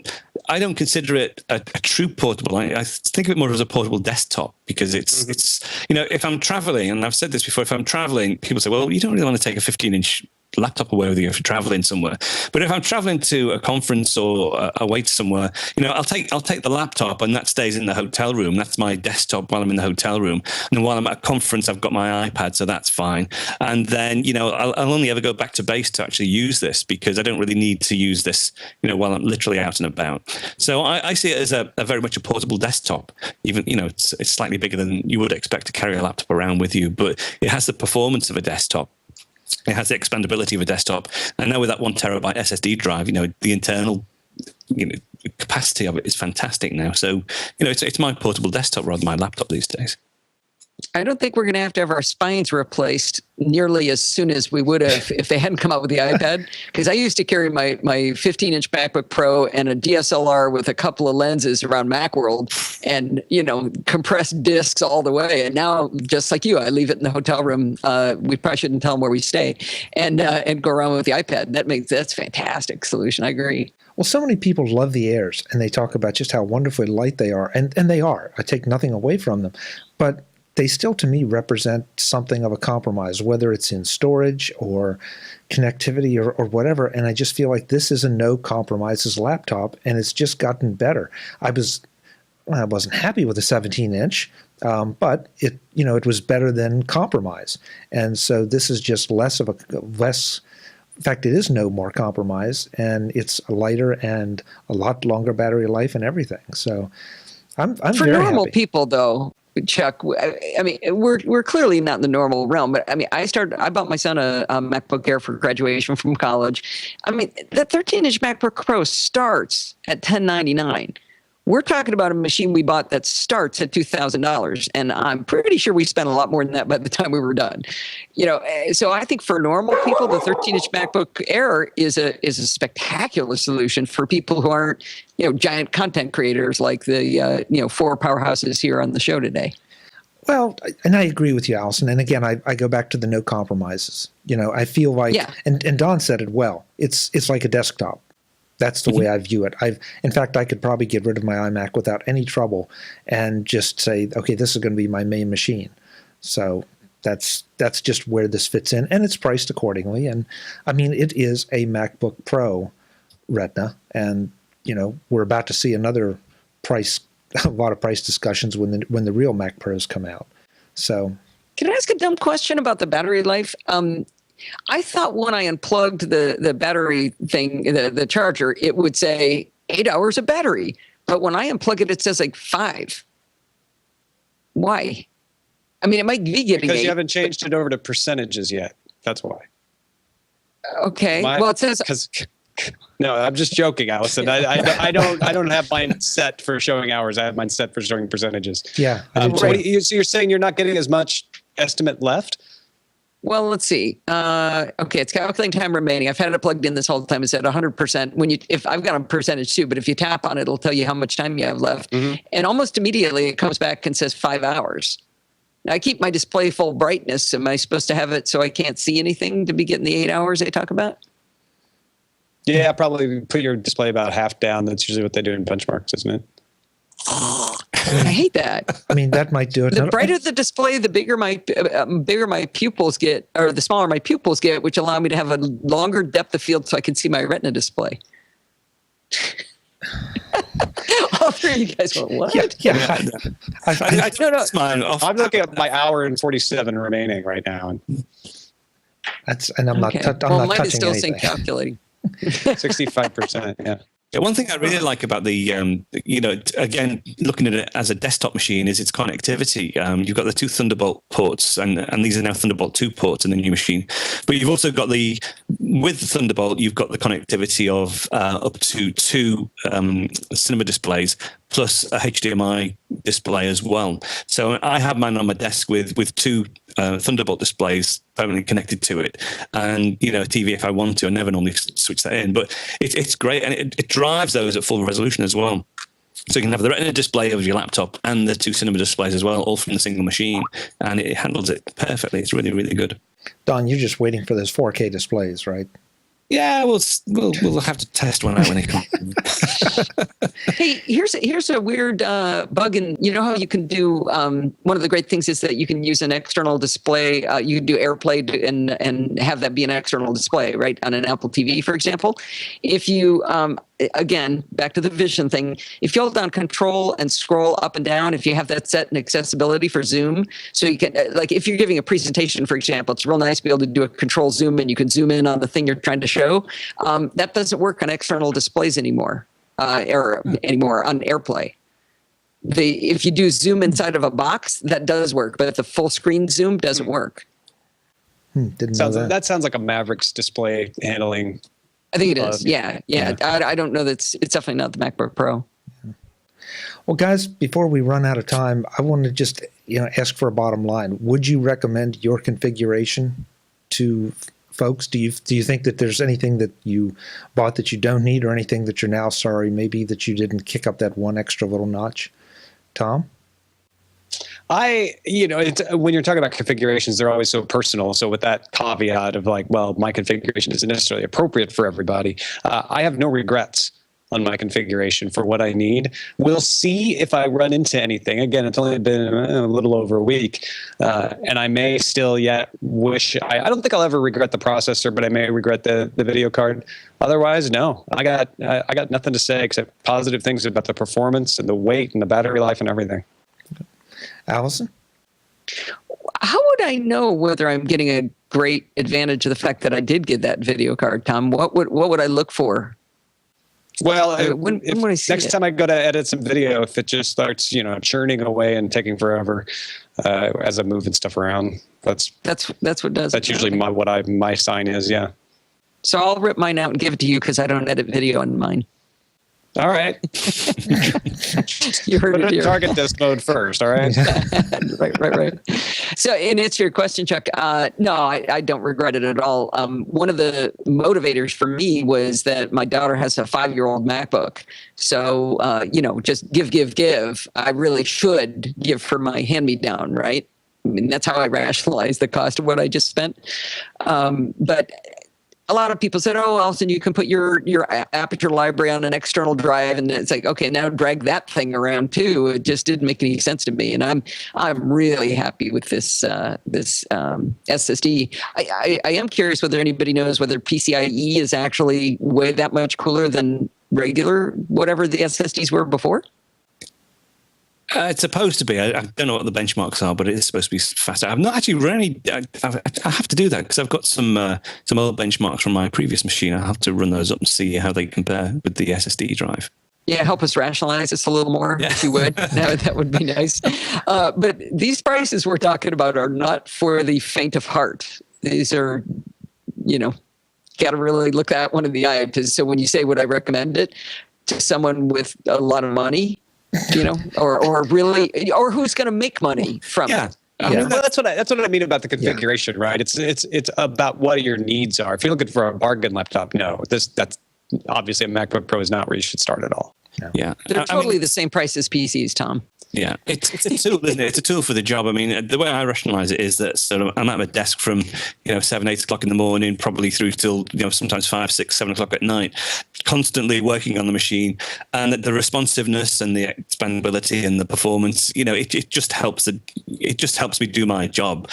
I don't consider it a true portable. I think of it more as a portable desktop because it's if I'm traveling, and I've said this before, if I'm traveling, people say, well, you don't really want to take a 15-inch laptop away with you if you're traveling somewhere. But if I'm traveling to a conference or away to somewhere, I'll take the laptop, and that stays in the hotel room. That's my desktop while I'm in the hotel room. And then while I'm at a conference, I've got my iPad, so that's fine. And then, I'll only ever go back to base to actually use this because I don't really need to use this, while I'm literally out and about. So I see it as a very much a portable desktop. Even, it's slightly bigger than you would expect to carry a laptop around with you, but it has the performance of a desktop. It has the expandability of a desktop. And now with that 1 terabyte SSD drive, the internal capacity of it is fantastic now. So, it's my portable desktop rather than my laptop these days. I don't think we're going to have our spines replaced nearly as soon as we would have if they hadn't come out with the iPad. Because I used to carry my 15-inch MacBook Pro and a DSLR with a couple of lenses around Macworld and, compressed discs all the way. And now, just like you, I leave it in the hotel room. We probably shouldn't tell them where we stay and go around with the iPad. That's a fantastic solution. I agree. Well, so many people love the Airs, and they talk about just how wonderfully light they are. And they are. I take nothing away from them. But they still, to me, represent something of a compromise, whether it's in storage or connectivity or whatever. And I just feel like this is a no compromises laptop, and it's just gotten better. I wasn't happy with the 17-inch, but it was better than compromise. And so this is just less. In fact, it is no more compromise, and it's lighter and a lot longer battery life and everything. So I'm for very normal happy. people, though. Chuck, I mean, we're clearly not in the normal realm, but I mean, I bought my son a MacBook Air for graduation from college. I mean, the 13-inch MacBook Pro starts at $1,099. We're talking about a machine we bought that starts at $2,000, and I'm pretty sure we spent a lot more than that by the time we were done. So I think for normal people, the 13-inch MacBook Air is a spectacular solution for people who aren't, giant content creators like the 4 powerhouses here on the show today. Well, and I agree with you, Allison. And again, I go back to the no compromises. I feel like, and Don said it well. It's like a desktop. That's the way I view it. In fact, I could probably get rid of my iMac without any trouble and just say, okay, this is going to be my main machine. So that's just where this fits in, and it's priced accordingly. And I mean, it is a MacBook Pro Retina, and we're about to see another a lot of price discussions when the real Mac Pros come out. So, can I ask a dumb question about the battery life? I thought when I unplugged the battery thing, the charger, it would say 8 hours of battery. But when I unplug it, it says like 5. Why? I mean, it might be giving because 8. You haven't changed it over to percentages yet. That's why. Okay. Well, it says. No, I'm just joking, Allison. I don't have mine set for showing hours. I have mine set for showing percentages. Yeah. So you're saying you're not getting as much estimate left? Well, let's see. Okay, it's calculating time remaining. I've had it plugged in this whole time. It's at 100%. If I've got a percentage too, but if you tap on it, it'll tell you how much time you have left. Mm-hmm. And almost immediately it comes back and says 5 hours. Now, I keep my display full brightness. Am I supposed to have it so I can't see anything to be getting the 8 hours they talk about? Yeah, probably put your display about half down. That's usually what they do in benchmarks, isn't it? I hate that. I mean, that might do it. The brighter the display, the bigger my pupils get, or the smaller my pupils get, which allow me to have a longer depth of field so I can see my Retina display. All three of you guys went, what? Yeah. I'm looking at my hour and 47 remaining right now. And I'm not. I'm not mine touching is still anything. saying calculating. 65%. Yeah. Yeah, one thing I really like about the, again, looking at it as a desktop machine is its connectivity. You've got the 2 Thunderbolt ports, and these are now Thunderbolt 2 ports in the new machine. But you've also got with the Thunderbolt, you've got the connectivity of up to 2 cinema displays plus a HDMI display as well. So I have mine on my desk with 2 Thunderbolt displays permanently connected to it, and a TV if I want to. I never normally switch that in, but it's great, and it drives those at full resolution as well. So you can have the Retina display of your laptop and the 2 cinema displays as well, all from the single machine, and it handles it perfectly. It's really, really good. Don, you're just waiting for those 4K displays, right? Yeah, we'll have to test one out when it comes. Hey, here's a weird bug, and you know how you can do one of the great things is that you can use an external display. You can do AirPlay and have that be an external display, right, on an Apple TV, for example. If you again, back to the vision thing, if you hold down Control and scroll up and down, if you have that set in accessibility for Zoom, so you can, like if you're giving a presentation, for example, it's real nice to be able to do a Control Zoom and you can zoom in on the thing you're trying to show. That doesn't work on external displays anymore, or anymore on AirPlay. If you do zoom inside of a box, that does work, but the full screen zoom doesn't work. Didn't know that. That sounds like a Mavericks display handling. I think it is. Yeah. I don't know. It's definitely not the MacBook Pro. Well, guys, before we run out of time, I want to just ask for a bottom line. Would you recommend your configuration to folks? Do you think that there's anything that you bought that you don't need, or anything that you're now sorry maybe that you didn't kick up that one extra little notch? Tom? When you're talking about configurations, they're always so personal. So with that caveat of like, well, my configuration isn't necessarily appropriate for everybody, I have no regrets on my configuration for what I need. We'll see if I run into anything. Again, it's only been a little over a week, and I may still yet wish. I don't think I'll ever regret the processor, but I may regret the video card. Otherwise, no. I got nothing to say except positive things about the performance and the weight and the battery life and everything. Allison? How would I know whether I'm getting a great advantage of the fact that I did get that video card, Tom? What would I look for? Well, when would I see next time I go to edit some video, if it just starts, churning away and taking forever as I'm moving stuff around, that's what does. That's usually my sign is. Yeah. So I'll rip mine out and give it to you because I don't edit video on mine. All right. You heard it here. Target this mode first. All right. Right. So, in answer to your question, Chuck, no, I don't regret it at all. One of the motivators for me was that my daughter has a 5-year-old MacBook. So, just give. I really should give her my hand-me-down, right? I mean, that's how I rationalize the cost of what I just spent. But a lot of people said, "Oh, Allison, you can put your Aperture library on an external drive," and it's like, okay, now drag that thing around too. It just didn't make any sense to me, and I'm really happy with this SSD. I am curious whether anybody knows whether PCIe is actually way that much cooler than regular whatever the SSDs were before. It's supposed to be. I don't know what the benchmarks are, but it is supposed to be faster. I've not actually really. I have to do that because I've got some old benchmarks from my previous machine. I'll have to run those up and see how they compare with the SSD drive. Yeah, help us rationalize this a little more, if you would. That would be nice. But these prices we're talking about are not for the faint of heart. These are, got to really look at one in the eye. So when you say, would I recommend it to someone with a lot of money? Or who's going to make money from it? Well, that's what I mean about the configuration, right? It's about what your needs are. If you're looking for a bargain laptop, no, that's obviously a MacBook Pro is not where you should start at all. No. Yeah, they're totally the same price as PCs, Tom. Yeah, it's a tool, isn't it? It's a tool for the job. I mean, the way I rationalize it is that sort of I'm at my desk from 7, 8 o'clock in the morning, probably through till sometimes 5, 6, 7 o'clock at night, constantly working on the machine, and the responsiveness and the expandability and the performance, it just helps. It just helps me do my job.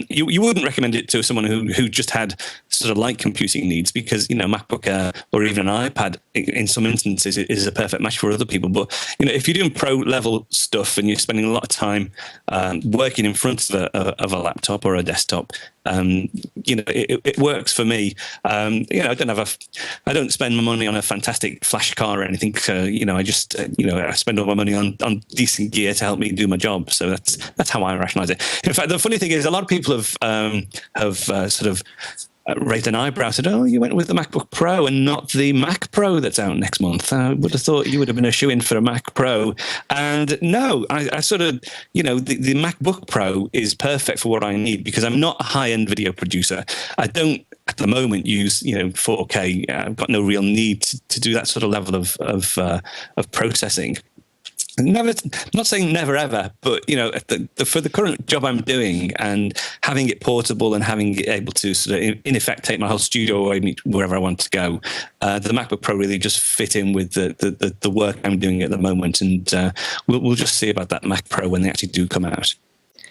You wouldn't recommend it to someone who just had sort of light computing needs because MacBook Air or even an iPad in some instances is a perfect match for other people. But if you're doing pro level stuff and you're spending a lot of time working in front of a laptop or a desktop, it works for me. I don't spend my money on a fantastic flash card or anything. I just I spend all my money on decent gear to help me do my job. So that's how I rationalize it. In fact, the funny thing is, a lot of people have sort of raised an eyebrow, said, "Oh, you went with the MacBook Pro and not the Mac Pro that's out next month. I would have thought you would have been a shoe-in for a Mac Pro." And no, I sort of, the MacBook Pro is perfect for what I need because I'm not a high-end video producer. I don't, at the moment, use 4K. I've got no real need to do that sort of level of processing. Never, not saying never ever, but for the current job I'm doing and having it portable and having it able to sort of in effect take my whole studio away wherever I want to go, the MacBook Pro really just fit in with the work I'm doing at the moment, and we'll just see about that Mac Pro when they actually do come out.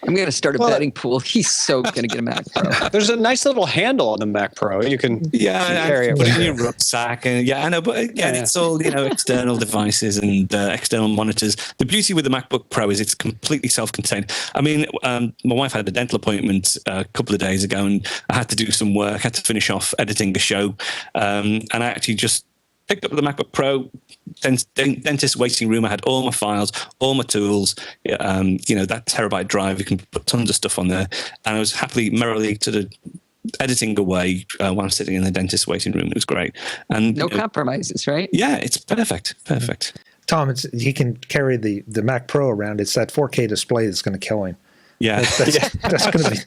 I'm going to start a betting pool. He's so going to get a Mac Pro. There's a nice little handle on the Mac Pro. You can carry it put with it in your rucksack. And I know, but again, it's all external devices and external monitors. The beauty with the MacBook Pro is it's completely self-contained. I mean, my wife had a dental appointment a couple of days ago, and I had to do some work. I had to finish off editing a show, and I actually just picked up the MacBook Pro, dentist waiting room. I had all my files, all my tools, that terabyte drive. You can put tons of stuff on there. And I was merrily sort of editing away while I'm sitting in the dentist's waiting room. It was great. And no compromises, right? Yeah, it's perfect. Tom, he can carry the Mac Pro around. It's that 4K display that's going to kill him. Yeah, that's going to be.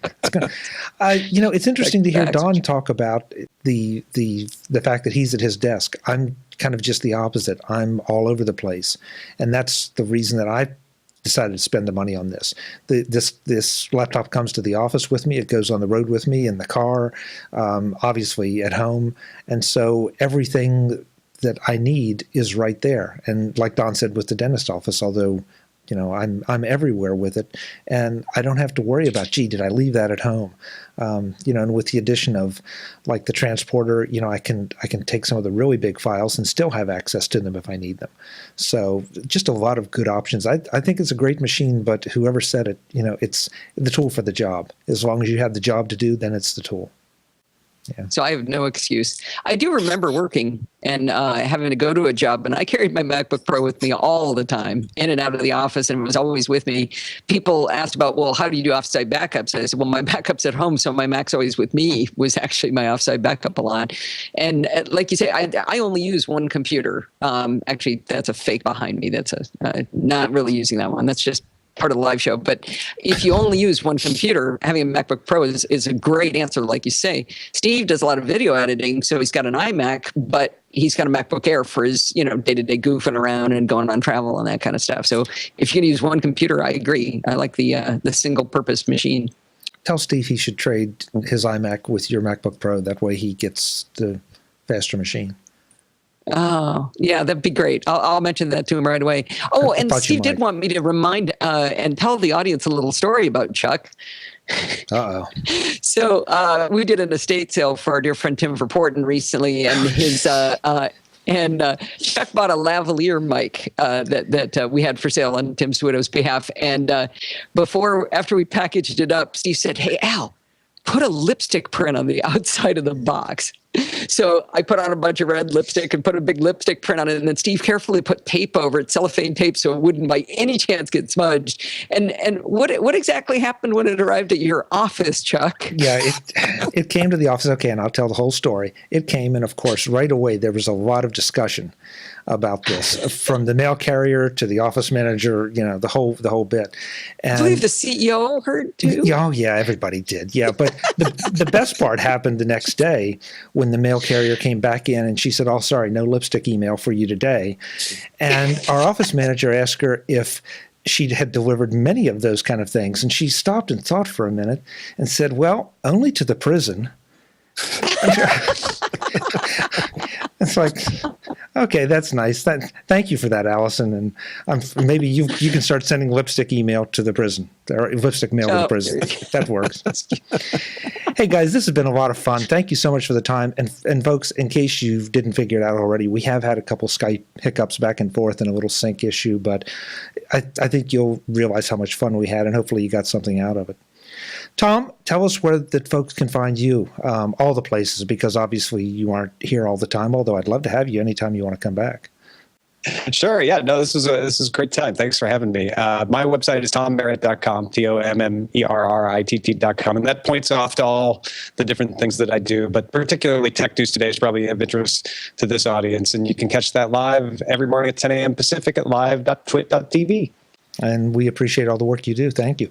It's interesting to hear Don talk about the fact that he's at his desk. I'm kind of just the opposite. I'm all over the place, and that's the reason that I decided to spend the money on this. This laptop comes to the office with me. It goes on the road with me, in the car, obviously at home, and so everything that I need is right there. And like Don said with the dentist office, although I'm everywhere with it, and I don't have to worry about, did I leave that at home? And with the addition of like the transporter, I can take some of the really big files and still have access to them if I need them. So just a lot of good options. I think it's a great machine, but whoever said it, it's the tool for the job. As long as you have the job to do, then it's the tool. Yeah. So I have no excuse. I do remember working and having to go to a job, and I carried my MacBook Pro with me all the time, in and out of the office, and it was always with me. People asked about, well, how do you do offsite backups? I said, well, my backup's at home, so my Mac's always with me was actually my offsite backup a lot. And like you say, I only use one computer. Actually, that's a fake behind me. That's not really using that one. That's just part of the live show. But if you only use one computer, having a MacBook Pro is a great answer, like you say. Steve does a lot of video editing, so he's got an iMac, but he's got a MacBook Air for his, day-to-day goofing around and going on travel and that kind of stuff. So if you're going to use one computer, I agree. I like the single-purpose machine. Tell Steve he should trade his iMac with your MacBook Pro. That way he gets the faster machine. Oh, yeah, that'd be great. I'll mention that to him right away. Oh, and Steve did want me to remind and tell the audience a little story about Chuck. Uh-oh. So we did an estate sale for our dear friend Tim Verporten recently, and his Chuck bought a lavalier mic that we had for sale on Tim's widow's behalf. And after we packaged it up, Steve said, "Hey, Al, put a lipstick print on the outside of the box." So I put on a bunch of red lipstick and put a big lipstick print on it. And then Steve carefully put tape over it, cellophane tape, so it wouldn't by any chance get smudged. And what exactly happened when it arrived at your office, Chuck? Yeah, it came to the office. Okay, and I'll tell the whole story. It came, and of course, right away, there was a lot of discussion about this, from the mail carrier to the office manager, the whole bit. And I believe the CEO heard too. Oh yeah, everybody did. Yeah, but the best part happened the next day when the mail carrier came back in, and she said, "Oh, sorry, no lipstick email for you today." And our office manager asked her if she had delivered many of those kind of things, and she stopped and thought for a minute and said, "Well, only to the prison." It's like, okay, that's nice. Thank you for that, Allison. And maybe you can start sending lipstick email to the prison, or lipstick mail to the prison. That works. Hey guys, this has been a lot of fun. Thank you so much for the time. And folks, in case you didn't figure it out already, we have had a couple Skype hiccups back and forth and a little sync issue, but I think you'll realize how much fun we had, and hopefully you got something out of it. Tom, tell us where that folks can find you, all the places, because obviously you aren't here all the time, although I'd love to have you anytime you want to come back. Sure. Yeah. No, this is a great time. Thanks for having me. My website is tommerritt.com, TOMMERRITT.com. And that points off to all the different things that I do, but particularly Tech News Today is probably of interest to this audience. And you can catch that live every morning at 10 a.m. Pacific at live.twit.tv. And we appreciate all the work you do. Thank you.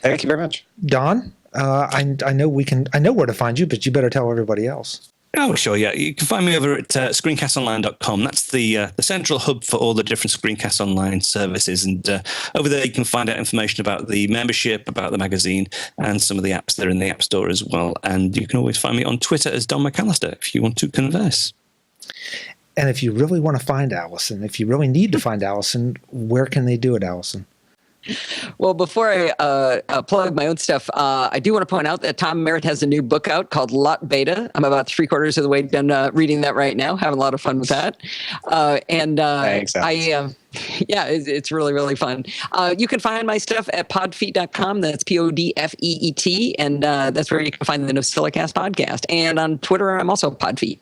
Thank you very much. Don, I know where to find you, but you better tell everybody else. Oh, sure, yeah. You can find me over at screencastonline.com. That's the central hub for all the different Screencast Online services. And over there, you can find out information about the membership, about the magazine, and some of the apps that are in the App Store as well. And you can always find me on Twitter as Don McAllister if you want to converse. And if you really want to find Allison, if you really need to find Allison, where can they do it, Allison? Well, before I plug my own stuff, I do want to point out that Tom Merritt has a new book out called Lot Beta. I'm about 3/4 of the way done reading that right now. Having a lot of fun with that. Thanks, it's really, really fun. You can find my stuff at podfeet.com. That's PODFEET. And that's where you can find the NosillaCast podcast. And on Twitter, I'm also Podfeet.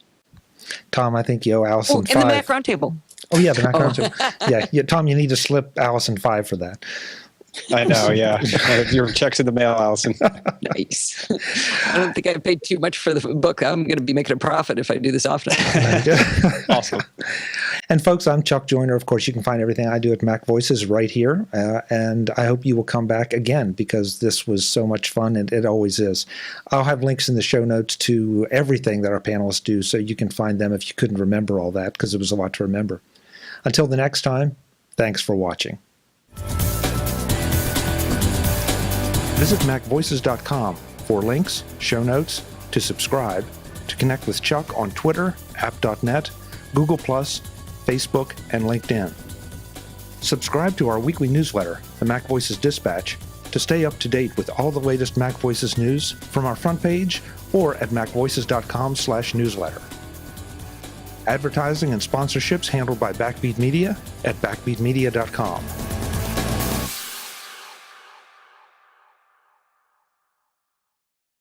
Tom, I think you owe Allison $5. And the Mac Roundtable. Oh, yeah, the Mac Roundtable. Yeah, Tom, you need to slip Allison $5 for that. I know, yeah. Your check's in the mail, Allison. Nice. I don't think I paid too much for the book. I'm going to be making a profit if I do this often. Awesome. And folks, I'm Chuck Joyner. Of course, you can find everything I do at MacVoices right here. And I hope you will come back again because this was so much fun, and it always is. I'll have links in the show notes to everything that our panelists do, so you can find them if you couldn't remember all that, because it was a lot to remember. Until the next time, thanks for watching. Visit MacVoices.com for links, show notes, to subscribe, to connect with Chuck on Twitter, app.net, Google+, Facebook, and LinkedIn. Subscribe to our weekly newsletter, the MacVoices Dispatch, to stay up to date with all the latest MacVoices news from our front page or at MacVoices.com/newsletter. Advertising and sponsorships handled by Backbeat Media at BackbeatMedia.com.